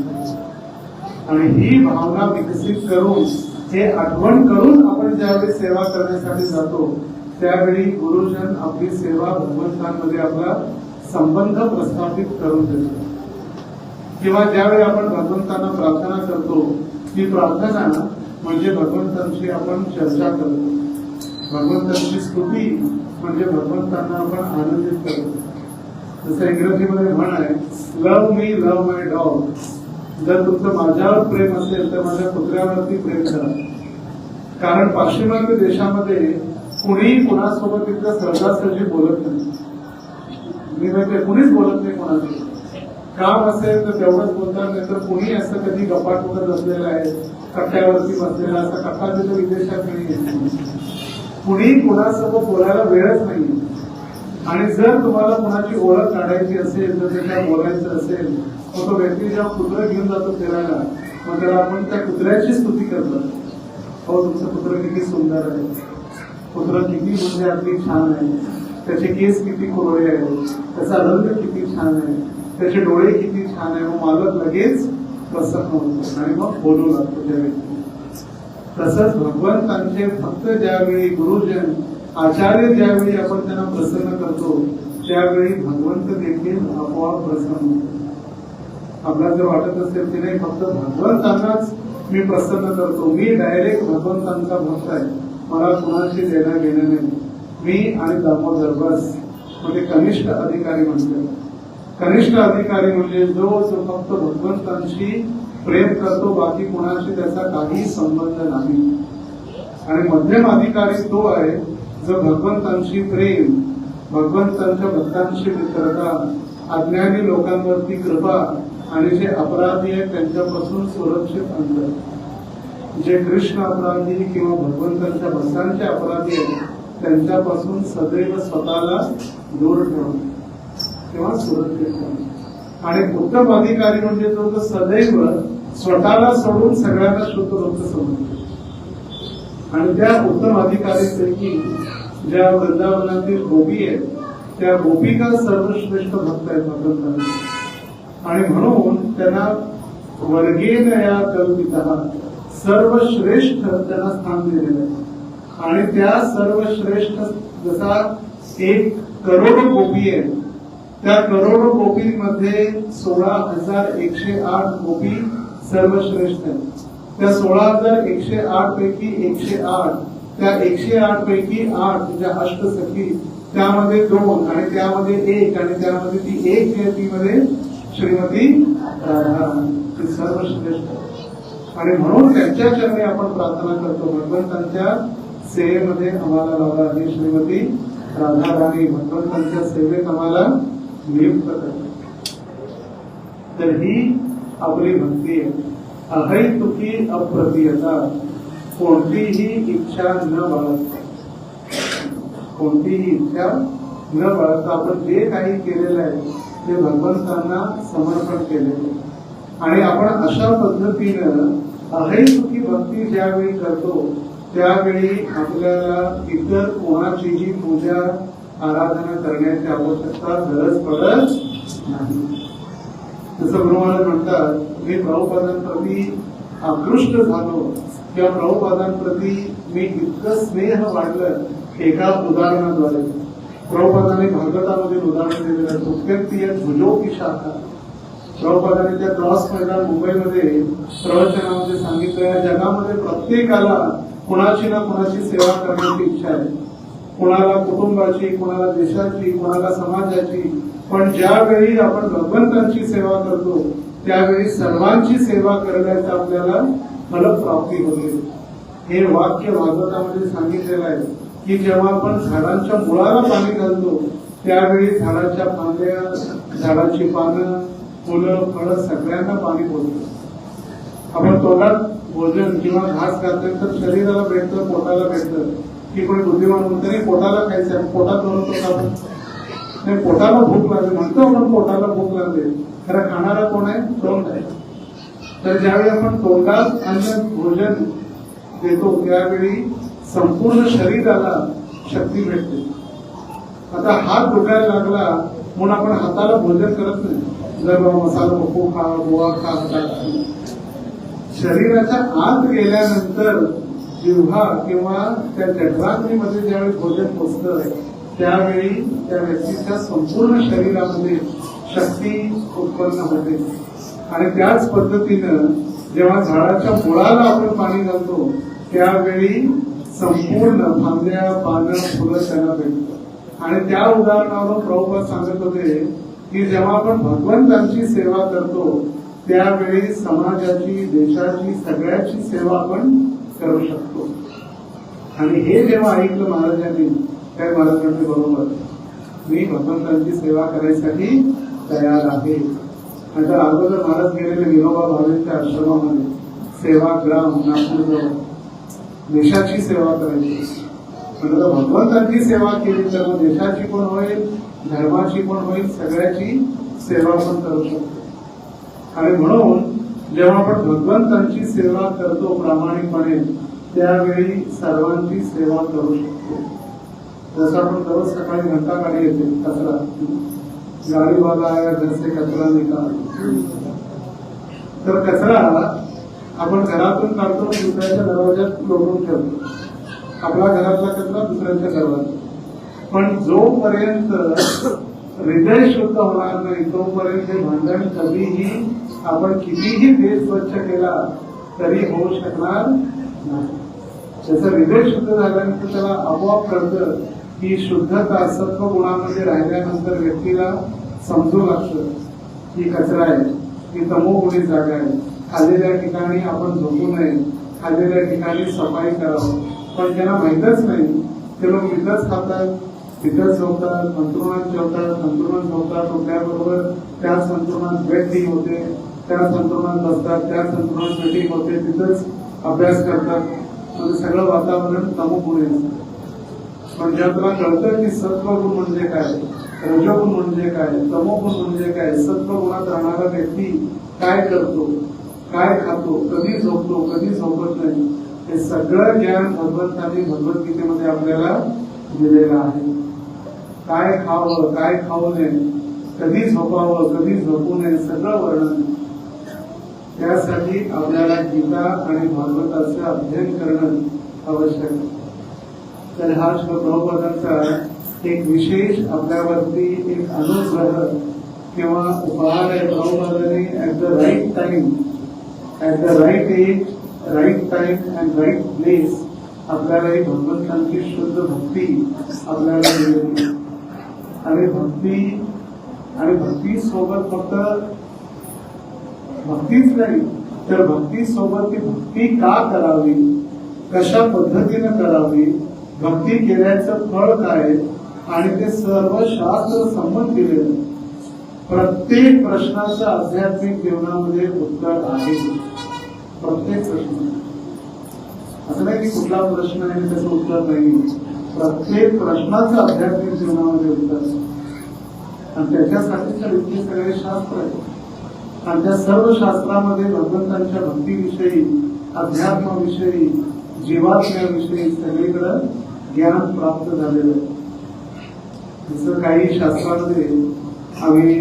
[SPEAKER 1] आणि ही भावना विकसित करून हे आठवण करून आपण ज्यावेळी सेवा करण्यासाठी जातो त्यावेळी गुरुजन आपली सेवा भगवंतांमध्ये आपला संबंध प्रस्थापित करून देतो. किंवा ज्यावेळी आपण भगवंतांना प्रार्थना करतो ती प्रार्थना म्हणजे भगवंतांशी आपण चर्चा करतो. भगवंतांची स्तुती म्हणजे भगवंतांना आपण आनंदित करतो. जसं इंग्रजीमध्ये म्हण आहे, लव्ह मी लव्ह माय डॉग. जर तुमचं माझ्यावर प्रेम असेल तर माझ्या कुत्र्यावरती प्रेम करा. कारण पाश्चिमात्य देशामध्ये कुणीही कुणासोबत इतकं सहजासहजी बोलत नाही. मी माहिती कुणीच बोलत नाही कोणाशी. काम असेल तर तेवढंच बोलतात, नाही तर कुणी असं कधी गप्पाट उडत असलेलं आहे, कट्ट्यावरती बसलेला असा कट्टा तिथं विदेशात नाही. कुणी कुणासोबत बोलायला वेळच नाही. आणि जर तुम्हाला कुणाची ओळख काढायची असेल तर त्याला बोलायचं असेल मग तो व्यक्ती जेव्हा कुत्रं घेऊन जातो फिरायला मग त्याला आपण त्या कुत्र्याची स्तुती करतो. हो तुमचं कुत्रं किती सुंदर आहे, पुत्र किती म्हणजे अगदी छान आहे, त्याचे केस किती कोरडे आहेत, त्याचा रंग किती छान आहे, त्याचे डोळे किती छान आहे. मग मालक लगेच प्रसन्न होतो आणि मग बोलू लागतो त्या व्यक्ती. तसंच भगवंतांचे भक्त ज्यावेळी गुरुजन आचार्य ज्यावेळी आपण त्यांना प्रसन्न करतो त्यावेळी भगवंत देखील आपोआप प्रसन्न होतो. आपल्याला जर वाटत असेल की नाही फक्त भगवंतांनाच मी प्रसन्न करतो, मी डायरेक्ट भगवंतांचा भक्त आहे, मला कुणाशी देणं घेणं नाही, मी आणि दामोदर बस, म्हणजे कनिष्ठ अधिकारी म्हणतात. कनिष्ठ अधिकारी म्हणजे जो फक्त भगवंतांशी प्रेम करतो, बाकी कुणाशी त्याचा काही संबंध नाही. आणि मध्यम अधिकारी तो आहे जो भगवंतांशी प्रेम, भगवंतांच्या भक्तांशी मित्रता, अज्ञानी लोकांवरती कृपा आणि जे अपराधी आहेत त्यांच्यापासून सुरक्षित अंतर. जे कृष्ण अपराधी किंवा भगवंतांच्या भक्तांचे अपराधी आहेत त्यांच्यापासून सदैव स्वतःला दूर ठेवणे किंवा सुरक्षित ठेवणे. आणि उत्तम अधिकारी म्हणजे तो सदैव स्वतःला सोडून सगळ्यांना शुद्ध भक्त समजतो. आणि त्या उत्तम अधिकारीपैकी ज्या वृंदावनातील गोपी आहेत त्या गोपिका सर्वश्रेष्ठ भक्त आहेत भगवंतांना. आणि म्हणून त्यांना वर्गेन या कल्पिता सर्वश्रेष्ठ त्यांना स्थान दिलेलं आहे. आणि त्या सर्वश्रेष्ठ जसा 1 करोड गोपी आहेत त्या करोड गोपींमध्ये 16,108 गोपी सर्वश्रेष्ठ आहेत. त्या 16,108 पैकी 108, त्या 108 पैकी 8 ज्या अष्टसखी त्यामध्ये 2 आणि त्यामध्ये 1 आणि त्यामध्ये ती 1 आहे ती मध्ये श्रीमती राधा, ती सर्वश्रेष्ठ. आणि म्हणून त्यांच्या चरणी आपण प्रार्थना करतो, भगवंतांच्या सेवेमध्ये आम्हाला लावा ही श्रीमती राधा राणी, भगवंतांच्या सेवेत आम्हाला नियुक्त करतो. तर ही आपली भक्ती आहे. अहैतुकी अप्रतियता, कोणतीही इच्छा न बाळगता, कोणतीही इच्छा न बाळगता आपण जे काही केलेलं आहे ते भगवंतांना समर्पण केलेले. आणि आपण अशा पद्धतीनं अहैतुकी भक्ती ज्यावेळी करतो त्यावेळी आपल्याला इतर कोणाचीही पूजा आराधना करण्याची आवश्यकता गरज पडत नाही. जसं गुरु महाराज म्हणतात, मी प्रभुपादांप्रती आकृष्ट झालो किंवा प्रभुपादांप्रती मी इतकं स्नेह वाढलं एका उदाहरणाद्वारे. प्रभुपादांनी भागवतामधील उदाहरण दिलेलं दुःखेती भुजो की शाखा. प्रभुपादांनी त्या क्रॉस मैदान मुंबईमध्ये प्रवचनामध्ये सांगितलं, या जगामध्ये प्रत्येकाला कुणाची ना कुणाची सेवा करण्याची इच्छा आहे, कुणाला कुटुंबाची, कुणाला देशाची, कुणाला समाजाची. पण ज्यावेळी आपण भगवंतांची सेवा करतो त्यावेळी सर्वांची सेवा करण्याचा आपल्याला फलप्राप्ती होते. हे वाक्य भागवतामध्ये सांगितलेलं आहे की जेव्हा आपण झाडांच्या मुळाला पाणी घालतो त्यावेळी झाडाच्या फांद्या, झाडाची पानं, फुलं, फळं सगळ्यांना पाणी पोचतं. आपण तोंडात भोजन किंवा घास घालतोय तर शरीराला भेटतं, पोटाला भेटतं. की कोणी बुद्धिमान म्हणतो नाही पोटाला खायचं आहे, पोटात बनवतो का आपण? नाही, पोटाला भूक लागली म्हणतो आपण, पोटाला भूक लागली. खरं खाणारा कोण आहे? तोंड आहे. तर ज्यावेळी आपण तोंडात अन्न भोजन देतो त्यावेळी संपूर्ण शरीराला शक्ती भेटते. आता हात दुखायला लागला म्हणून आपण हाताला भोजन करत नाही, जर मसाला पप्पू खा, गोवा खा, हातात. शरीराच्या आत गेल्यानंतर जिव्हा किंवा त्या जठराग्नीमध्ये ज्यावेळी भोजन पोचतं त्यावेळी त्या व्यक्तीच्या संपूर्ण शरीरामध्ये शक्ती उत्पन्न होते. आणि त्याच पद्धतीनं जेव्हा झाडाच्या मुळाला आपण पाणी घालतो त्यावेळी संपूर्ण फांद्या, पानं, फुलं त्यांना भेटतात. आणि त्या उदाहरणावरून प्रभुपाद सांगत होते की जेव्हा आपण भगवंतांची सेवा करतो त्यावेळी समाजाची, देशाची, सगळ्याची सेवा आपण करू शकतो. आणि हे जेव्हा ऐकलं महाराजांनी, काय महाराज म्हणते बरोबर, मी भगवंतांची सेवा करायसाठी तयार आहे. नंतर अगोदर महाराज गेलेले विनोबा भावेंच्या आश्रमामध्ये सेवाग्राम नागपूरजवळ देशाची सेवा करायची. म्हणजे भगवंतांची सेवा केली तर मग देशाची पण होईल, धर्माची पण होईल, सगळ्याची सेवा पण करू शकतो. आणि म्हणून जेव्हा आपण भगवंतांची सेवा करतो प्रामाणिकपणे त्यावेळी सर्वांची सेवा करू शकतो. जसं आपण दररोज सकाळी घंटा गाडी येते कचरा, गाडीवाला आया घर से कचरा निकाल, तर कचरा आपण घरातून काढतो, दुसऱ्याच्या दरवाज्यात लोटून ठेवतो. आपला घरातला कचरा दुसऱ्याच्या दरवाज्यात. पण जोपर्यंत हृदय शुद्ध होणार नाही तोपर्यंत हे भांडण कधीही आपण कितीही देश स्वच्छ केला तरी होऊ शकणार नाही. त्याचं हृदय शुद्ध झाल्यानंतर त्याला आपोआप कळतं की शुद्धता सत्व गुणामध्ये राहिल्यानंतर व्यक्तीला समजू लागतं की कचरा आहे, ही तमोगुणी जागा आहे. खाल्लेल्या ठिकाणी आपण झोपू नये, खाल्लेल्या ठिकाणी सफाई करावं. पण त्यांना माहीतच नाही. ते लोक तिथंच खातात, तिथंच झोपतात, अंथरुणात जेवतात, अंथरुणात झोपतात. उठल्याबरोबर त्याच अंथरुणात बेटिंग होते, त्याच अंथरुणात बसतात, त्याच अंथरुणात मीटिंग होते, तिथंच अभ्यास करतात. म्हणजे सगळं वातावरण तमोगुणी असतं. पण जेव्हा तुला कळतं की सत्वगुण म्हणजे काय, रजोगुण म्हणजे काय, तमोगुण म्हणजे काय, सत्वगुणात राहणारा व्यक्ती काय करतो, काय खातो, कधी झोपतो, कधी झोपत नाही, हे सगळं ज्ञान भगवंतांनी भगवद्गीतेमध्ये आपल्याला दिलेलं आहे. काय खावं, काय खाऊ नये, कधी झोपावं, कधी झोपू नये, सगळं वर्णन. त्यासाठी आपल्याला गीता आणि भागवताचं अध्ययन करणं आवश्यक आहे. तर हा श्लोक प्रभुपादांचा एक विशेष आपल्यावरती एक अनुग्रह किंवा उपहार आहे. प्रभुपादांनी at the right time, at the right age, right time and right place आपल्याला ही भगवंतांची शुद्ध भक्ती आपल्याला दिलेली. आणि भक्ती सोबत फक्त भक्तीच नाही तर भक्ती सोबत ती भक्ती का करावी, कशा पद्धतीने करावी, भक्ती केल्याचं फळ काय, आणि ते सर्व शास्त्र संमत दिलेलं. प्रत्येक प्रश्नाचं आध्यात्मिक जीवनामध्ये उत्तर आहे. प्रत्येक प्रश्न असं नाही की कुठला प्रश्न आहे त्याचं उत्तर नाही. प्रत्येक प्रश्नाचं आध्यात्मिक जीवनामध्ये उत्तर आहे. आणि त्याच्यासाठीच इतके सगळे शास्त्र आहेत. आणि त्या सर्व शास्त्रामध्ये भगवंतांच्या भक्तीविषयी, अध्यात्माविषयी, जीवात्म्याविषयी सगळीकडे ज्ञान प्राप्त झालेलं आहे. जसं काही शास्त्रामध्ये आम्ही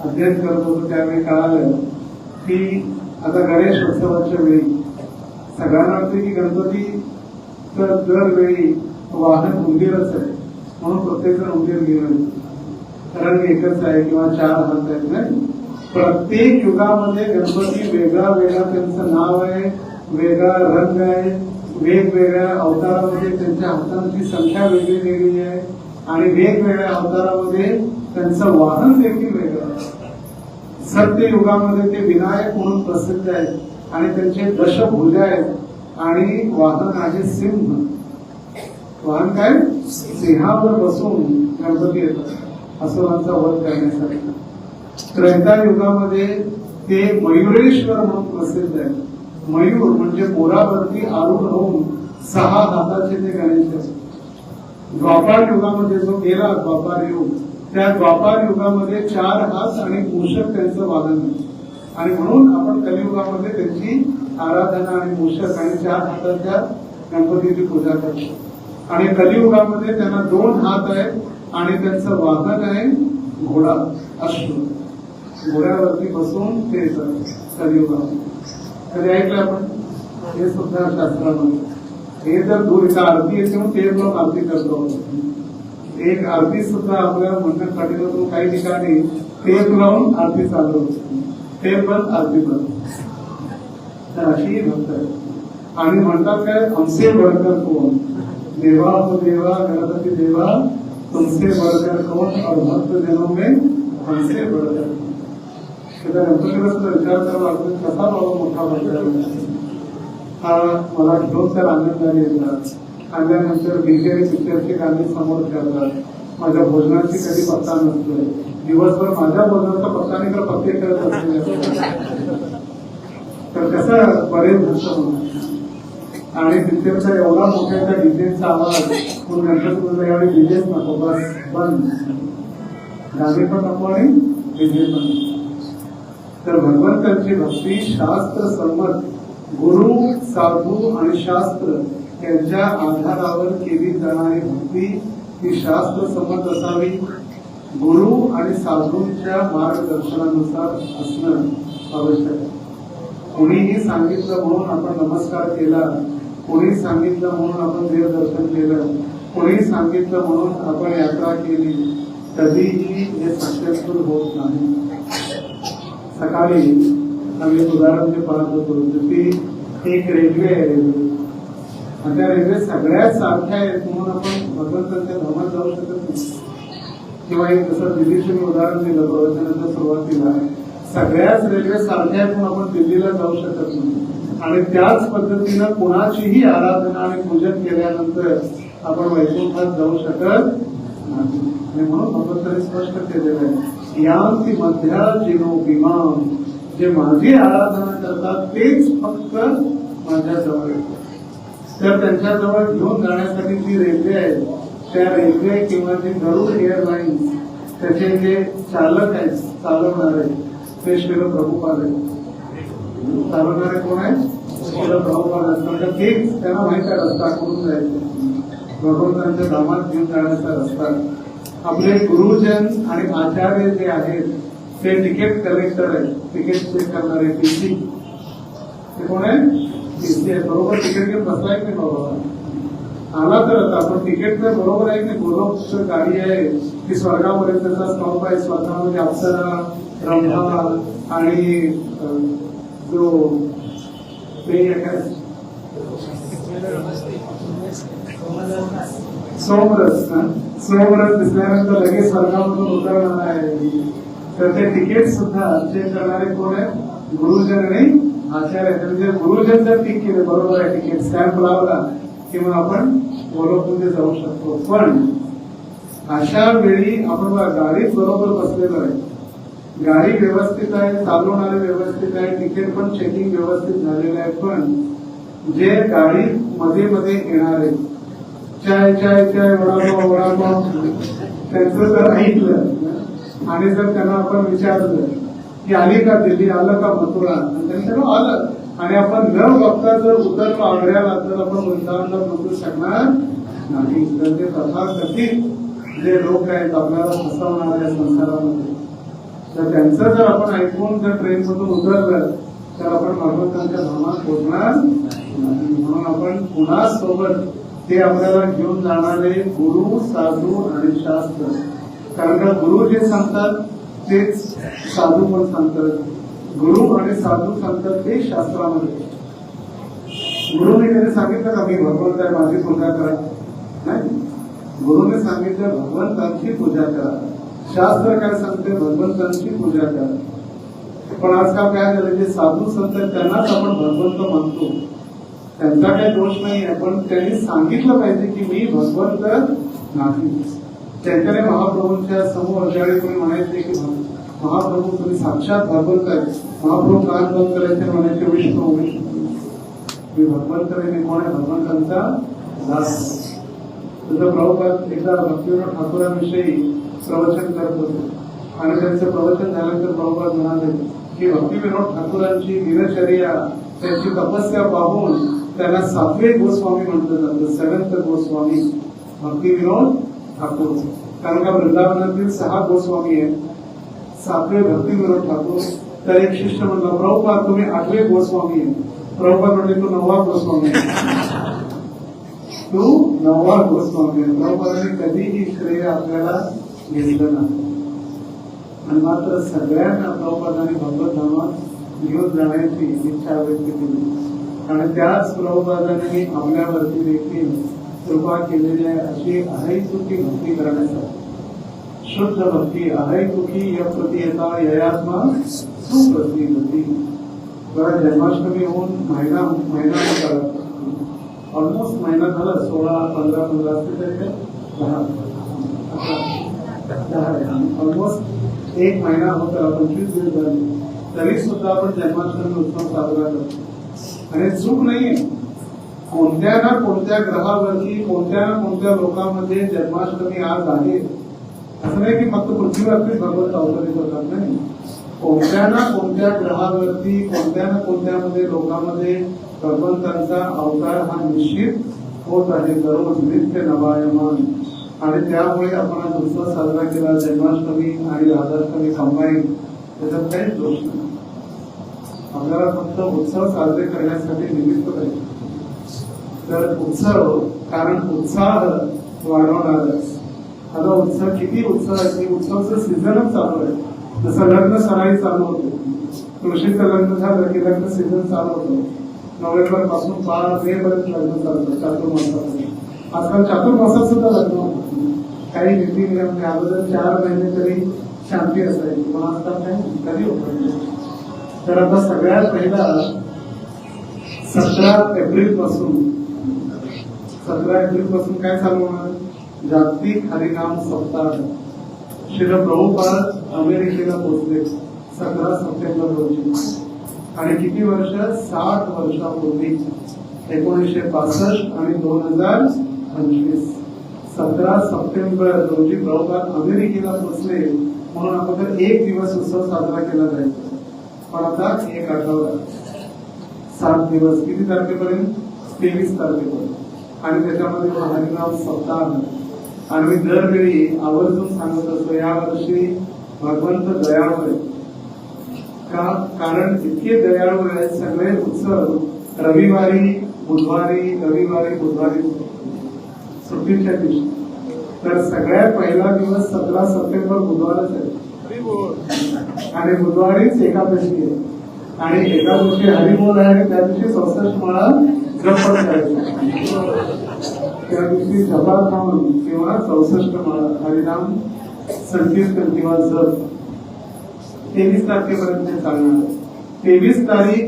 [SPEAKER 1] अध्ययन करत होतो त्यावेळी कळालं की आता गणेश उत्सवाच्या वेळी सगळ्यांना वाटते की गणपती तर दरवेळी वाहन उंदीरच आहे म्हणून प्रत्येक जण उंदीर घेऊन रंग एकच आहे किंवा 4 हात आहेत. नाही, प्रत्येक युगामध्ये गणपती वेगळा वेगळा त्यांचं नाव आहे, वेगळा रंग आहे, वेगवेगळ्या अवतारामध्ये त्यांच्या हातांची संख्या वेगळी वेगळी आहे आणि वेगवेगळ्या अवतारामध्ये त्यांचं वाहन देखील वेगळं आहे. सत्ययुगामध्ये ते विनायक म्हणून प्रसिद्ध आहेत आणि त्यांचे दशभुजा आहेत आणि वाहन आहे सिंह. वाहन काय? सिंहावर बसून गणपती येतात असुरांचा वध करण्यासाठी. त्रेतायुगामध्ये ते मयुरेश्वर म्हणून प्रसिद्ध आहेत. मयूर म्हणजे मोरावरती आरूढ होऊन 6 हाताचे ते गणेश आहेत. द्वापार युगामध्ये जो गेला द्वापार युग, त्या द्वापार युगामध्ये 4 हात आणि मूषक त्यांचं वाहन आहे. आणि म्हणून आपण कलियुगामध्ये त्यांची आराधना आणि मूषक आणि 4 हाताच्या गणपतीची पूजा करतो. आणि कलियुगामध्ये त्यांना 2 हात आहेत आणि त्यांचं वाहन आहे घोडा, अश्व. घोड्यावरती बसून ते येतात कलियुगामध्ये. कधी ऐकलं आपण? हे सुद्धा शास्त्रामध्ये. हे जर दूर इथं आरती येते म्हणून ते लोक आरती करतो. एक आरती सुद्धा आपल्याला म्हणण्यात कठीण होतो. काही ठिकाणी टेप लावून आरती चालू होते, टेप बंद आरती बंद. तर अशी भक्त आहे. आणि म्हणतात काय, हमसे बढ़कर कोण, देवा तो देवा गणपती देवा तुमसे बढ़कर कोण और भक्त जनों में हमसे बढ़कर. गणपतीला सुद्धा विचार करावा लागतो कसा बाबा मोठा भक्त हा मला घेऊन तर आनंदाने येतात. आल्यानंतर बिलगेरी पिक्चरची गाणी समोर ठेवतात. माझ्या भोजनाची कधी पत्ता नसतोय. दिवसभर माझ्या भोजनाचा पत्ता नाही तर पत्ते करत असते. तर कसं बरेच भक्त म्हणून. आणि पिक्चरचा एवढा मोठा त्या डीजेचा आवाज म्हणून गणपती यावेळी डीजेच नको, बस बंद. गाणे पण नको आणि डीजे पण. तर भगवंतांची भक्ती शास्त्र संमत गुरु, साधू आणि शास्त्र यांच्या आधारावर केली जाणारी भक्ती ही शास्त्र संमत असावी. गुरु आणि साधूंच्या मार्गदर्शनानुसार असणं आवश्यक आहे. कोणीही सांगितलं म्हणून आपण नमस्कार केला, कोणी सांगितलं म्हणून आपण देवदर्शन केलं, कोणी सांगितलं म्हणून आपण यात्रा केली, कधीही हे सक्सेसफुल होत नाही. सकाळी आम्ही एक उदाहरण जे पाहत होतो ती एक रेल्वे आहे. आणि त्या रेल्वे सगळ्याच सारख्या आहेत म्हणून आपण भगवंतांच्या धामात जाऊ शकत नाही. किंवा एक जसं दिल्लीचं मी उदाहरण दिलं प्रवचनाच्या सुरुवातीला, सगळ्याच रेल्वे सारख्या आहेत म्हणून आपण दिल्लीला जाऊ शकत नाही. आणि त्याच पद्धतीनं कोणाचीही आराधना आणि पूजन केल्यानंतर आपण वैकुंठात जाऊ शकत नाही. आणि म्हणून भगवंतांनी स्पष्ट केलेलं आहे, यांती मध्या जिनो विमान, जे माझी आराधना करतात तेच फक्त माझ्या जवळ येतात. तर त्यांच्याजवळ घेऊन जाण्यासाठी जी रेल्वे आहे, त्या रेल्वे किंवा जे गरुड एअरलाइन्स त्याचे जे चालक आहेत, चालवणारे ते श्रील प्रभुपाद आहेत. चालवणारे कोण आहेत? श्रील प्रभुपाद आहेत. म्हणजे तेच त्यांना माहिती आहे रस्ता करून जायचं, भगवंतांच्या धामात घेऊन जाण्याचा रस्ता. आपले गुरुजन आणि आचार्य जे आहेत ते तिकीट कलेक्टर आहेत, तिकीट चेक करणारे टीसी. ते कोण आहे? टीसी आहे. बरोबर तिकीट घेऊन बसलाय की बरोबर आला तर आपण तिकीट तर बरोबर आहे की गोलोक गाडी आहे ती स्वर्गापर्यंतचा स्टॉप आहे. स्वर्गामध्ये अप्सरा, ब्रह्मा आणि जो सोमरस ना, सोमरस दिसल्यानंतर लगेच स्वर्गामधून उतरणार आहे. तर ते तिकीट सुद्धा चेक करणारे कोण आहे? गुरुजन आणि आचार्य. म्हणजे गुरुजन जर टिक केले बरोबर आहे, तिकीट स्टॅम्प लावला किंवा आपण गोलोकमध्ये जाऊ शकतो. पण अशा वेळी आपण गाडीत बरोबर बसलेलो आहे, गाडी व्यवस्थित आहे, चालवणारे व्यवस्थित आहे, तिकीट पण चेकिंग व्यवस्थित झालेलं आहे. पण जे गाडी मध्ये मध्ये येणारे चाय चाय चाय वडापाव वडापाव त्यांचं जर ऐकलं आणि जर त्यांना आपण विचारलं की आली का दिल्ली, आलं का मथुरा, त्यांच्याकडे आलं आणि आपण न बघता जर उतरलो आग्र्याला तर आपण वृंदावनला पोहोचू शकणार नाही. तर ते तथाकथित जे लोक आहेत आपल्याला फसवणाऱ्या संसारामध्ये, तर त्यांचं जर आपण ऐकून जर ट्रेनमधून उतरलं तर आपण भगवंतांच्या धामात पोहोचणार नाही. म्हणून आपण पुन्हा सोबत ते आपल्याला घेऊन जाणारे गुरु, साधू आणि शास्त्र. कारण का गुरु जे सांगतात तेच साधू पण सांगतात. गुरु आणि साधू सांगतात ते शास्त्रामध्ये. गुरुने त्याने सांगितलं का मी भगवंत आहे माझी पूजा करा? नाही, गुरुने सांगितलं भगवंतांची पूजा करा. शास्त्र काय सांगते? भगवंतांची पूजा करा. पण आजकाल काय झालं, जे साधू संत त्यांनाच आपण भगवंत म्हणतो. त्यांचा काही दोष नाही आहे, पण त्यांनी सांगितलं पाहिजे की मी भगवंत नाही. त्यांच्याने महाप्रभूंच्या समोर ज्यावेळी कोणी म्हणायचे की महाप्रभू तुम्ही साक्षात भगवंत आहे, महाप्रभू कान बंद करायचे म्हणायचे विष्णू विष्णू, मी भगवंत नाही. कोण आहे? भगवंतांचा दास. तुझं प्रभुपाद एकदा भक्तिविनोद ठाकूरांविषयी प्रवचन करत होते आणि त्यांचं प्रवचन झाल्यानंतर प्रभुपाद म्हणाले की भक्तिविनोद ठाकूरांची दिनचर्या, त्यांची तपस्या पाहून त्यांना सातवे गोस्वामी म्हटलं जातं. सेवन्थ गोस्वामी भक्तिविनोद ठाकूर. कारण का वृंदावनातील 6 गोस्वामी आहेत, 7वे भक्तिविनोद ठाकूर. तर एक शिष्य म्हणला प्रभुपाद तुम्ही 8वे गोस्वामी आहे. प्रभुपाद म्हणले तू 9वा गोस्वामी आहे, तू 9वा गोस्वामी आहे. प्रभुपादांनी कधीही श्रेय आपल्याला घेतलं नाही. आणि मात्र सगळ्यांना प्रभुपादांनी भगवत धामात घेऊन जाण्याची इच्छा व्यक्त केली. आणि त्याच प्रभुपादांनी आपल्यावरती देखील कृपा केलेली आहे. अशी अहैतुकी भक्ती करण्यासाठी, शुद्ध भक्ती अहैतुकी या प्रती येता ययात्मा सुप्रती. बघा जन्माष्टमी होऊन महिना होता, ऑलमोस्ट महिना झाला. 16, 15, 10 ऑलमोस्ट 1 महिना होता, 25 दिवस झाले. तरी सुद्धा आपण जन्माष्टमी उत्सव साजरा करतो. आणि चूक नाहीये, कोणत्या ना कोणत्या ग्रहावरती कोणत्या ना कोणत्या लोकांमध्ये जन्माष्टमी आज आहे. असं नाही की फक्त पृथ्वीवरती भगवंत अवतरित होतात. नाही, कोणत्या ना कोणत्या ग्रहावरती कोणत्या ना कोणत्यामध्ये लोकांमध्ये भगवंतांचा अवतार हा निश्चित होत आहे, दररोज नित्य नवायमान. आणि त्यामुळे आपण आज उत्सव साजरा केला, जन्माष्टमी आणि राधाष्टमी कंबाईन, त्याच्यात काहीच दोष नाही. आपल्याला फक्त उत्सव साजरे करण्यासाठी निमित्त पाहिजे. तर उत्सव कारण उत्साह वाढवणार. आता उत्सव किती उत्सव आहे, उत्सवाचं सीझनच चालू आहे. जसं लग्न सराई चालू होते, तुळशीचं लग्न झालं की लग्न सीझन चालू होतं. नोव्हेंबर पासून 12 मे पर्यंत लग्न चालतं चातुर्मासामध्ये. आजकाल चातुर्मासात सुद्धा लग्न होतं. काही नीती नियम अगोदर 4 महिने तरी शांती असायची, पण आजकाल काही कधी होत. तर आता सगळ्यात पहिला 17 एप्रिल पासून काय चालू होणार, जागतिक हरिनाम सप्ताह. श्रील प्रभुपाद अमेरिकेला पोहोचले 17 सप्टेंबर रोजी. आणि किती वर्ष, 60 वर्षापूर्वी 1965 आणि 2025 17 सप्टेंबर रोजी प्रभुपाद अमेरिकेला पोहोचले. म्हणून अगोदर एक दिवस उत्सव साजरा केला जायचा, पण आता एक आठवडा 7 दिवस, किती तारखेपर्यंत, 23 तारखेपर्यंत. आणि त्याच्यामध्ये हरिनाम सप्ताह. आणि मी दरवेळी आवर्जून सांगत असतो, यावर्षी भगवंत दयाळू आहे. का, कारण इतके दयाळू आहेत. सगळे उत्सव रविवारी बुधवारी सुट्टीच्या दिवशी. तर सगळ्यात पहिला दिवस 17 सप्टेंबर बुधवारच आहे, आणि बुधवारीच एकादशी आहे. आणि एकादशी हरिबोल आहे, आणि त्या दिवशी 64 माळा जप करायची. त्या दिवशी जपात राहून किंवा 64 माळा हरिनाम संकीर्तन किंवा जप 23 तारखेपर्यंत चालणार. 23 तारीख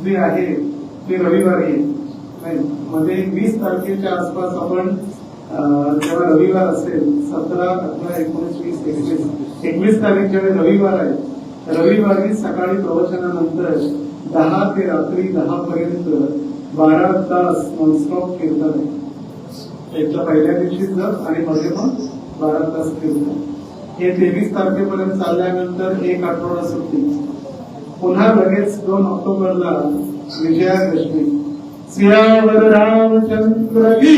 [SPEAKER 1] जी आहे ती रविवारी आहे. नाही, मध्ये 20 तारखेच्या आसपास आपण जेव्हा रविवार असेल, 17, 18, 19, 20, 21 तारीख जेव्हा रविवार आहे, रविवारी सकाळी प्रवचनानंतर 10 ते रात्री 10 पर्यंत 12 तास नॉनस्टॉप कीर्तन आहे. एक तर पहिल्या दिवशी जप आणि मध्ये मग 12 तास कीर्तन. हे 23 तारखेपर्यंत चालल्यानंतर एक आठवडा सुट्टी. पुन्हा लगेच 2 ऑक्टोबरला विजयादशमी. सियावर रामचंद्र की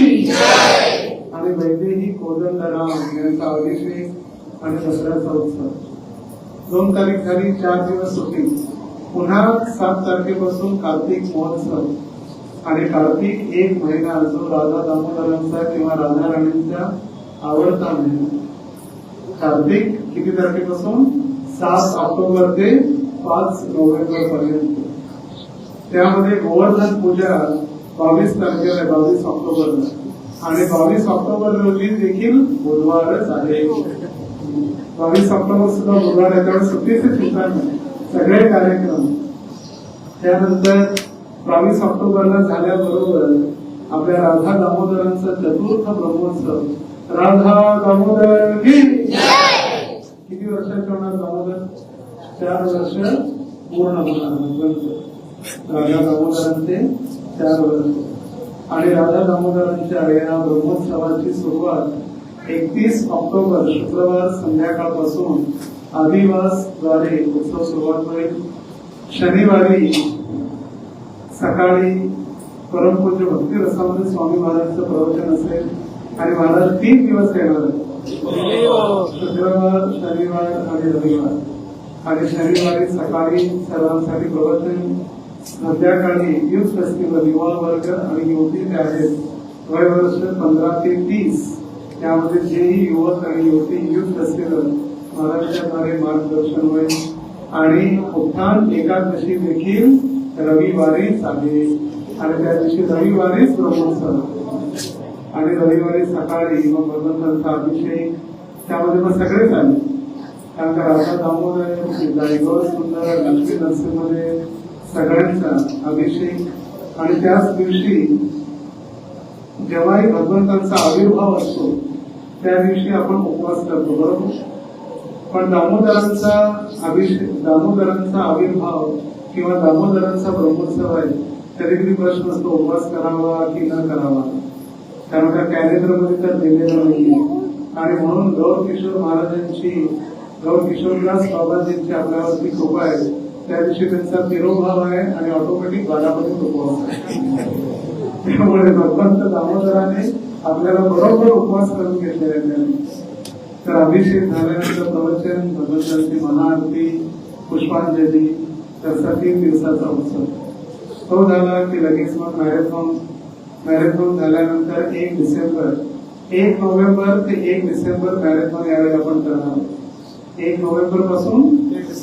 [SPEAKER 1] आणि वैदेही कोदंडराम यांचा अभिषेक आणि दसऱ्याचा उत्सव. 2 तारीख झाली, 4 दिवस सुट्टी. पुन्हा 7 तारखेपासून कार्तिक महोत्सव. आणि कार्तिक 1 महिना जो राधा दामोदरांचा किंवा राधा राणींचा आवडता महिना. कार्तिक किती तारखेपासून, 7 ऑक्टोबर ते 5 नोव्हेंबर पर्यंत. त्यामध्ये गोवर्धन पूजा 22 तारखेला, 22 ऑक्टोबरला. आणि 22 ऑक्टोबर रोजी देखील बुधवारच आहे. 22 ऑक्टोबर सुद्धा बुधवार आहे, त्यामुळे सुट्टीचे ठिकाण सगळे कार्यक्रम. त्यानंतर 22 ऑक्टोबरला झाल्याबरोबर आपल्या राधा दामोदरांचा चतुर्थ ब्रह्मोत्सव. राधा दामोदर की किती वर्षाचे होणार दामोदर, 4 वर्ष पूर्ण होणार राधा दामोदरांचे 4 वर्ष. आणि राधा दामोदरांच्या या ब्रह्मोत्सवाची सुरुवात 31 ऑक्टोबर शुक्रवार संध्याकाळपासून आदिवासद्वारे उत्सव सुरुवात होईल. शनिवारी सकाळी परमपूज्य भक्ती रसामध्ये स्वामी महाराजांचं प्रवचन असेल आणि महाराज 3 दिवस येणार आहेत, शुक्रवार, शनिवार आणि रविवार. आणि शनिवारी सकाळी सर्वांसाठी प्रवचन, संध्याकाळी युथ फेस्टिवल, युवा वर्ग आणि युवती जे आहेत वयवर्ष 15 ते 30, त्यामध्ये जेही युवक आणि युवती युथ फेस्टिवल महाराष्ट्राद्वारे मार्गदर्शन होईल. आणि उत्थान एकादशी देखील रविवारीच आहे आणि त्या दिवशी रविवारीच ब्रह्मोत्सव. आणि रविवारी सकाळी मग भगवंतांचा अभिषेक, त्यामध्ये मग सगळेच आले. कारण का राधा दामोदर, गायकवाड सुंदर, लक्ष्मी नरसिंहमध्ये सगळ्यांचा अभिषेक. आणि त्याच दिवशी जेव्हाही भगवंतांचा आविर्भाव असतो त्या दिवशी आपण उपवास करतो, बरोबर. पण दामोदरांचा अभिषेक, दामोदरांचा आविर्भाव किंवा दामोदरांचा ब्रह्मोत्सव आहे, कधी कधी प्रश्न असतो उपवास करावा की न करावा, कारण का कॅलेंडर मध्ये तर दिलेलं नाही. आणि म्हणून गौर किशोर महाराजांची गौर किशोरदास बाबाजींची आपल्यावरती कृपा आहे. त्या दिवशी त्यांचा तिरोभाव आहे आणि ऑटोमॅटिक बालामध्ये उपवास आहे. त्यामुळे भगवंत दामोदराने आपल्याला बरोबर उपवास करून घेतलेले आहे. तर अभिषेक झाल्यानंतर प्रवचन, भगवंतांची महाआरती, पुष्पांजली, त्याचा 3 दिवसाचा उत्सव तो झाला की लगेच मग मॅरेथॉन झाल्यानंतर 1 डिसेंबर 1 नोव्हेंबर ते 1 डिसेंबर मॅरेथॉन यावेळी आपण करणार आहोत. 1 नोव्हेंबर पासून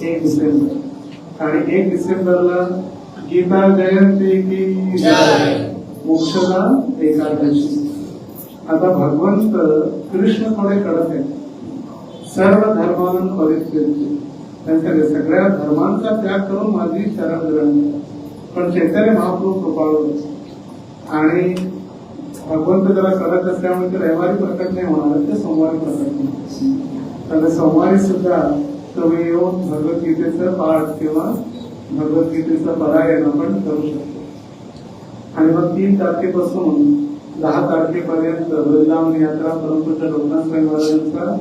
[SPEAKER 1] 1 डिसेंबर आणि 1 डिसेंबरला गीता जयंती की जय, मोक्षदा एकादशी. आता भगवंत कृष्ण थोडे कडक आहे. सर्व धर्मान परित्यज्य, त्यांच्या सगळ्या धर्मांचा त्याग करून माझी शरण ग्रहण. पण चैतन्य महाप्रभू कृपाळू आणि भगवंत जरा कडक असल्यामुळे ते रविवारी प्रकट नाही होणार, ते सोमवारी प्रकट होणार. तर सोमवारी सुद्धा तुम्ही येऊन भगवद्गीतेचं पाठ किंवा भगवद्गीतेचं पारायण आपण करू शकतो. आणि मग 3 तारखेपासून 10 तारखेपर्यंत वृंदावन यात्रा परमपूज्य लोकनाथ स्वामी महाराजांचा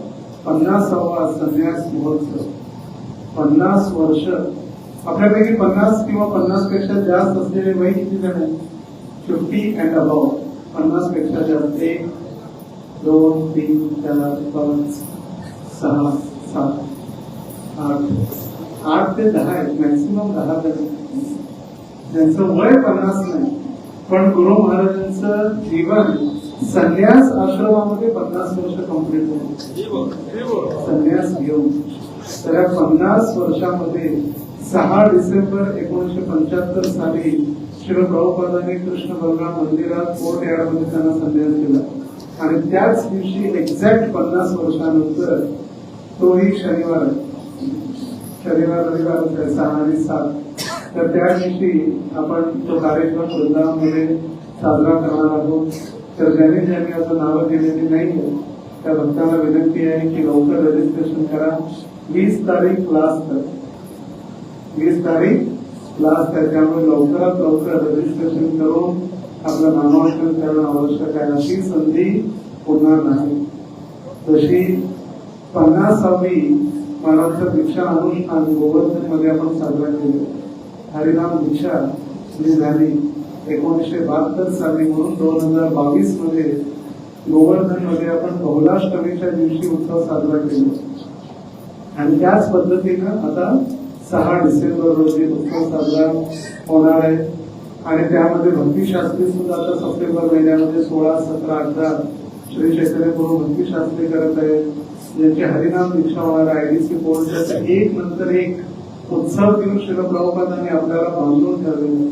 [SPEAKER 1] 50वा संन्यास महोत्सव. 50 वर्ष. आपल्यापैकी 50 किंवा 50 पेक्षा जास्त असलेले वय किती जण आहेत? 50 अँड अबाव. 50 पेक्षा जास्त. 1 2 3 4 5 6 7 8 ते 10 आहेत. मॅक्सिमम 10 जण ज्यांचं वय 50 नाही, पण गुरु महाराजांचं जीवन संन्यास आश्रमामध्ये 50 वर्ष कंप्लीट झाले संन्यास घेऊन. तर या 50 वर्षामध्ये 6 डिसेंबर 1975 साली श्री प्रभुपादांनी कृष्ण बलराम मंदिरात कोर्ट यार्डमध्ये त्यांना संन्यास दिला. आणि त्याच दिवशी एक्झॅक्ट 50 वर्षानंतर तोही शनिवार रविवार 6 आणि 7. तर त्या दिवशी आपण तो कार्यक्रम वृंदावनमध्ये साजरा करणार आहोत. तर ज्यांनी असं नावं दिलेली नाहीये त्या भक्तांना विनंती आहे की लवकर रजिस्ट्रेशन करा. 20 तारीख लास्ट आहे. 20 तारीख लास्ट आहे. त्यामुळे लवकरात लवकर रजिस्ट्रेशन करून आपलं नामांकन करणं आवश्यक आहे. अशी संधी पुन्हा नाही. जशी 50वी महाराष्ट्र दीक्षा अनुष्ठान गोवर्धन मध्ये आपण साजरा केले. हरिनाम दीक्षा जी झाली 1972 साली, म्हणून 2022 मध्ये गोवर्धन मध्ये आपण बहुलाष्टमीच्या दिवशी उत्सव साजरा केला. आणि त्याच पद्धतीनं आता 6 डिसेंबर रोजी उत्सव साजरा होणार आहे. आणि त्यामध्ये भक्तिशास्त्री सुद्धा आता सप्टेंबर महिन्यामध्ये 16, 17, 18 श्री चैतन्य गुरु भक्तिशास्त्री करत आहेत. ज्यांची हरिनाम दीक्षा होणार आयडीसी बोर्डच्या एक नंतर एक उत्सव घेऊन श्री प्रभुपादांनी आपल्याला बांधून ठेवलेलं.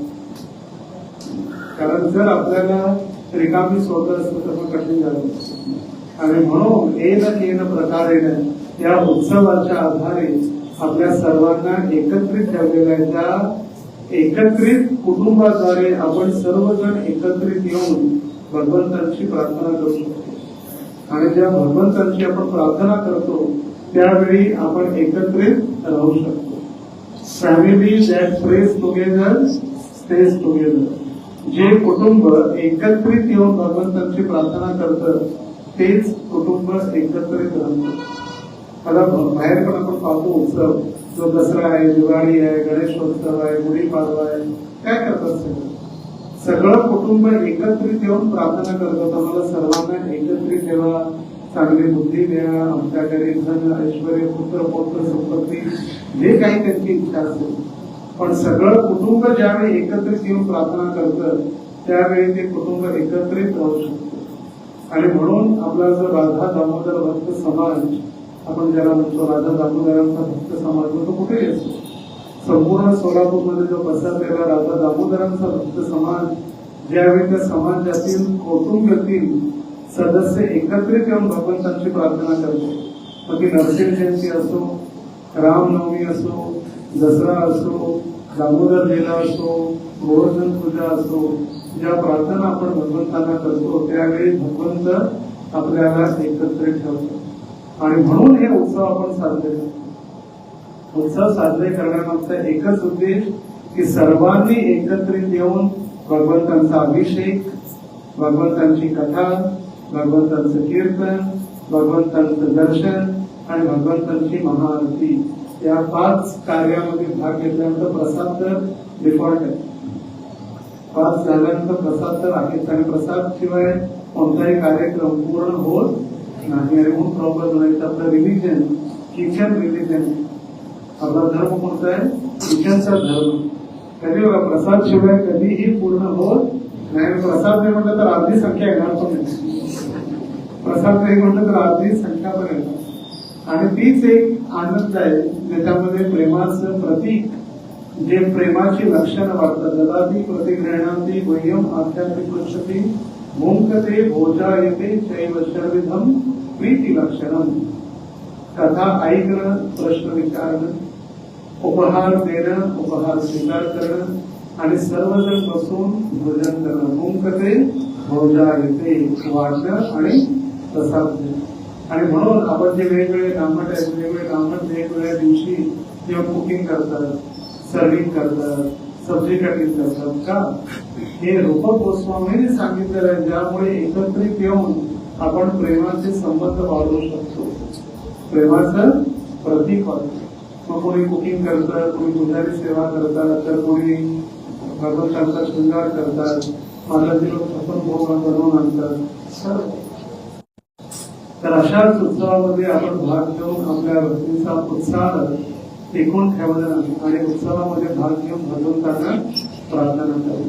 [SPEAKER 1] कारण जर आपल्याला रिकामी सोडलं असतं तर मग कठीण झालं. आणि म्हणून येन प्रकारेण या उत्सवाच्या आधारे आपल्या सर्वांना एकत्रित ठेवलेल्या आहे. त्या एकत्रित कुटुंबाद्वारे आपण सर्वजण एकत्रित येऊन भगवंतांची प्रार्थना करू शकतो. आणि ज्या भगवंतांची आपण प्रार्थना करतो त्यावेळी आपण एकत्रित राहू शकतो. Family that praise together stage together. जे कुटुंब एकत्रित येऊन भगवंतांची प्रार्थना करतं तेच कुटुंब एकत्रित राहतं. आता बाहेर पण आपण पाहतो उत्सव, जो दसरा आहे, दिवाळी आहे, गणेशोत्सव आहे, गुढीपाडवा आहे, काय करतात सगळं कुटुंब एकत्रित येऊन प्रार्थना करतात. आम्हाला सर्वांना एकत्रित ठेवा, चांगली बुद्धी द्या, आमच्याकडे धन ऐश्वर पुत्र पौत्र संपत्ती जे काही त्यांची इच्छा असेल. पण सगळं कुटुंब ज्यावेळी एकत्रित येऊन प्रार्थना करतं त्यावेळी ते कुटुंब एकत्रित राहू शकतं. आणि म्हणून आपला जो राधा दामोदर भक्त समाज आपण ज्याला म्हणतो, राधा दामोदरांचा भक्त समाज तो कुठेही असतो. संपूर्ण सोलापूरमध्ये जो पसरलेला राधा दामोदरांचा भक्त समाज, ज्यावेळी त्या समाजातील कौटुंबातील सदस्य एकत्रित येऊन भगवंतांची प्रार्थना करतो. मग ती नरसिंह जयंती असो, रामनवमी असो, दसरा असो, दामोदर लीला असो, गोवर्धन पूजा असो, ज्या प्रार्थना आपण भगवंतांना करतो त्यावेळी भगवंत आपल्याला एकत्रित ठेवतो. आणि म्हणून हे उत्सव आपण साजरे करतो. उत्सव साजरे करण्यामागचा एकच उद्देश की सर्वांनी एकत्रित येऊन भगवंतांचा अभिषेक, भगवंतांची कथा, भगवंतांचं कीर्तन, भगवंतांचं दर्शन आणि भगवंतांची महाआरती या 5 कार्यामध्ये भाग घेतल्यानंतर प्रसाद तर डिफॉल्ट आहे. 5 झाल्यानंतर प्रसाद तर आहेच आणि प्रसाद शिवाय कोणताही कार्यक्रम पूर्ण होत नाही. आणि म्हणून प्रॉब्लेम म्हणायचं आपलं रिलिजन ख्रिश्चन रिलिजन, आपला धर्म कोणता आहे? ख्रिश्चनचा धर्म. कधी बघा प्रसाद शिवाय कधीही पूर्ण होत नाही. प्रसाद नाही म्हटलं तर अर्धी संख्या येणार पण नाही. प्रसाद नाही म्हटलं तर अर्धी संख्या पण येणार. आणि तीच एक आनंद आहे ज्याच्यामध्ये प्रेमाचं प्रतीक, जे प्रेमाची लक्षणं वाटतात. ददाती प्रतिग्रहणाती वयम आध्यात्मिक लक्षती भूंकते भोजा येते चैव शर्विधम प्रीती लक्षणम. कथा ऐकणं, प्रश्न विचारणं, उपहार देणं, उपहार स्वीकार करणं आणि सर्वजण बसून भोजन करणं. भूंकते भोजा येते, वाढणं आणि प्रसाद देणं. आणि म्हणून आपण जे वेगवेगळे कामट आहेत, वेगवेगळे कामट वेगवेगळ्या दिवशी जेव्हा कुकिंग करतात, सर्विंग करतात, सब्जी कटिंग करतात का, हे रूपक गोस्वामीने सांगितलेलं आहे. ज्यामुळे एकत्रित येऊन आपण प्रेमाचे संबंध वाढवू शकतो, प्रेमाचं प्रतीक वाढतो. मग कोणी कुकिंग करतात, कोणी पुजारी सेवा करतात, तर कोणी भगवंतांचा शृंगार करतात, माताजी लोक छप्पन भोग बनवून आणतात. तर अशाच उत्सवामध्ये आपण भाग घेऊन आपल्या भक्तीचा उत्साह टिकून ठेवला आणि उत्सवामध्ये भाग घेऊन भगवंतांना प्रार्थना करू.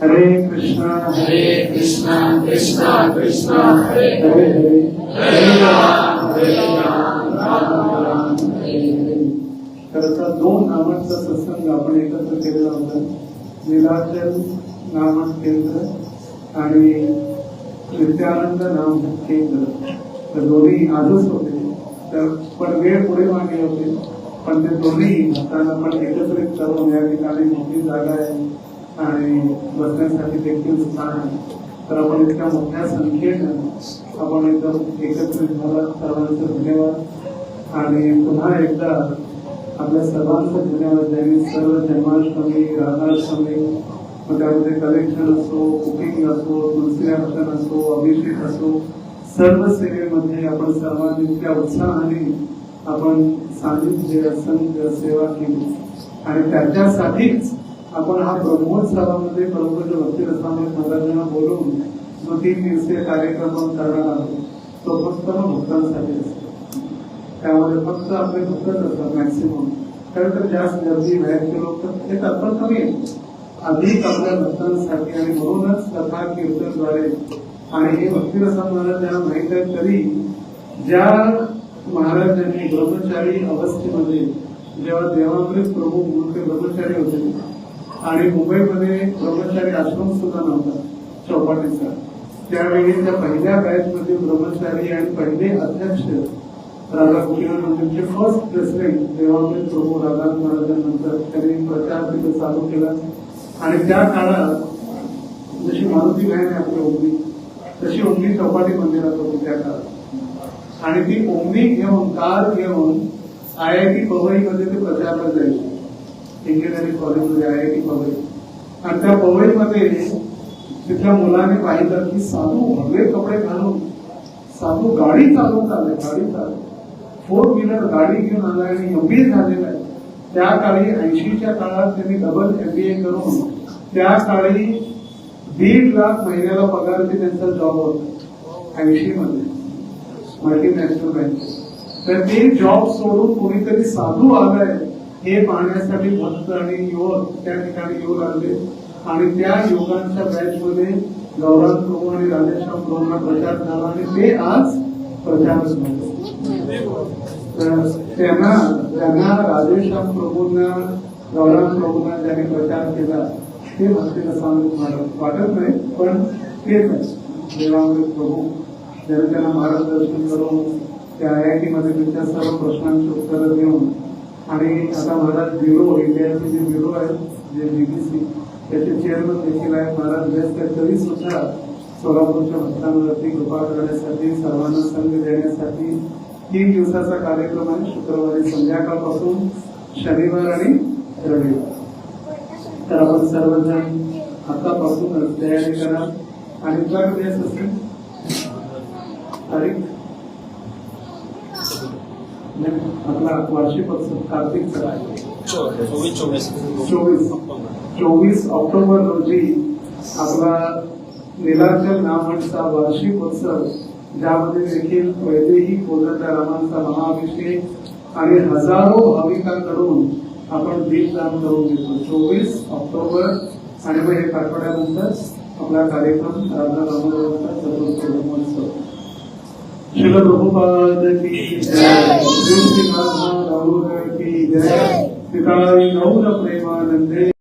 [SPEAKER 1] हरे कृष्णा
[SPEAKER 2] कृष्णा कृष्णा हरे
[SPEAKER 1] हरे हरे
[SPEAKER 2] हरे राम राम राम हरे हरे.
[SPEAKER 1] तर 2 नामांचा सत्संग आपण एकत्र केलेला होता. नीलाचल नाम केंद्र आणि नित्यानंद नाम केंद्र. तर दोन्ही आजच होते, तर पण वेळ पुढे मागे होते. पण ते दोन्ही भक्तांना पण एकत्रित करून या ठिकाणी मोठी जागा आहे आणि बसण्यासाठी देखील स्थान आहे. तर आपण इतक्या मोठ्या संख्येनं आपण एकदम एकत्रित झाला. सर्वांचं धन्यवाद. आणि पुन्हा एकदा आपल्या सर्वांचं धन्यवाद. त्यांनी सर्व जन्माष्टमी, राधाष्टमी, मग त्यामध्ये कलेक्शन असो, कुकिंग असो, तुलसी अर्चन असो, अभिषेक असो, सर्व सेवेमध्ये आपण सर्वांनी इतक्या उत्साहाने आपण सानिध्य संघ सेवा केली. आणि त्याच्यासाठीच आपण हा ब्रह्मोत्सवामध्ये परमपूज्य भक्ती रसामृत महाराजांना बोलवून जो 3 दिवसीय कार्यक्रम करणार आहोत तो फक्त भक्तांसाठी असतो. त्यामध्ये फक्त आपले भक्तच असतात मॅक्सिमम. खरं तर जास्त गर्दी बाहेरचे लोक तर येतात, पण कमी अधिक आपल्या भक्तांसाठी. आणि म्हणूनच कथा कीर्तनद्वारे आणि हे भक्तिरसा महाराज यांना माहित आहे. तरी ज्या महाराजांनी ब्रह्मचारी अवस्थेमध्ये जेव्हा देवामृत प्रभू म्हणून ते ब्रह्मचारी होते आणि मुंबईमध्ये ब्रह्मचारी आश्रम सुद्धा नव्हता चौपाटीचा, त्यावेळी त्या पहिल्या बॅचमध्ये ब्रह्मचारी आणि पहिले अध्यक्ष राधाकृष्ण मंदिरचे फर्स्ट प्रेसिडेंट देवामृत प्रभू राधा महाराजांनंतर त्यांनी प्रचार तिथे चालू केला. आणि त्या काळात जशी मारुती बहीण आहे आपली ओमनी, तशी ओमनी चौपाटी मंदिरात होती त्या काळात. आणि ती ओमनी घेऊन कार घेऊन IIT पवईमध्ये ते प्रचाराला जायचे. इंजिनिअरिंग कॉलेजमध्ये IIT पवई. आणि त्या पवईमध्ये तिथल्या मुलाने पाहिलं की साधू भगवे कपडे घालून साधू गाडी चालवत आले, गाडी चालव 4 व्हीलर गाडी घेऊन आला आणि MBA झालेला आहे. त्या काळी 80च्या काळात त्यांनी डबल MBA करून त्या काळी 1.5 लाख महिन्याला पगार ते त्यांचा जॉब होता 80 मध्ये मल्टीनॅशनल बँक. तर ते जॉब सोडून कोणीतरी साधू आलाय हे पाहण्यासाठी भक्त आणि युवक त्या ठिकाणी येऊ लागले. आणि त्या युवकांच्या बॅच मध्ये गौरांग प्रभू आणि राधेश्याम प्रभूंना प्रचार झाला आणि ते आज प्रचार झाले. तर त्यांना राधेश्याम प्रभूंना, गौरांग प्रभूंना ज्यांनी प्रचार केला ते भक्ती रसामृत वाटत नाही, पण तेच आहे देवामृत प्रभू. ज्यांनी त्यांना मार्गदर्शन करून त्या IIT मध्ये त्यांच्या सर्व प्रश्नांची उत्तरं देऊन. आणि आता महाराज ब्युरो, इंडियाचे जे ब्युरो आहे जे BBC त्याचे चेअरमन देखील आहेत महाराज व्यस्त आहेत. तरी सुद्धा सोलापूरच्या भक्तांवरती कृपा करण्यासाठी, सर्वांना संघ देण्यासाठी 3 दिवसाचा कार्यक्रम आहे. शुक्रवारी संध्याकाळपासून शनिवार आणि रविवार. तर आपण सर्वजण आतापासूनच तयारी करा. आणि तुला कधी असेल तारीख आपला वार्षिक उत्सव कार्तिकचा आहे 24 ऑक्टोबर रोजी आपला नीलांचल नामहंचा वार्षिक उत्सव, ज्यामध्ये देखील वैदेही कोदंडरामांचा महाअभिषेक आणि हजारो भाविकांकडून आपण दीपदान करून घेतो 24 ऑक्टोबर. आणि मग हे आठवड्यानंतर आपला कार्यक्रम राधा रामदेवांचा चतुर्थ ब्रह्मोत्सव. श्रील प्रभुपाद की जय, श्री श्री राधा रामदेव की जय, पिताई गौर प्रेमानंदे.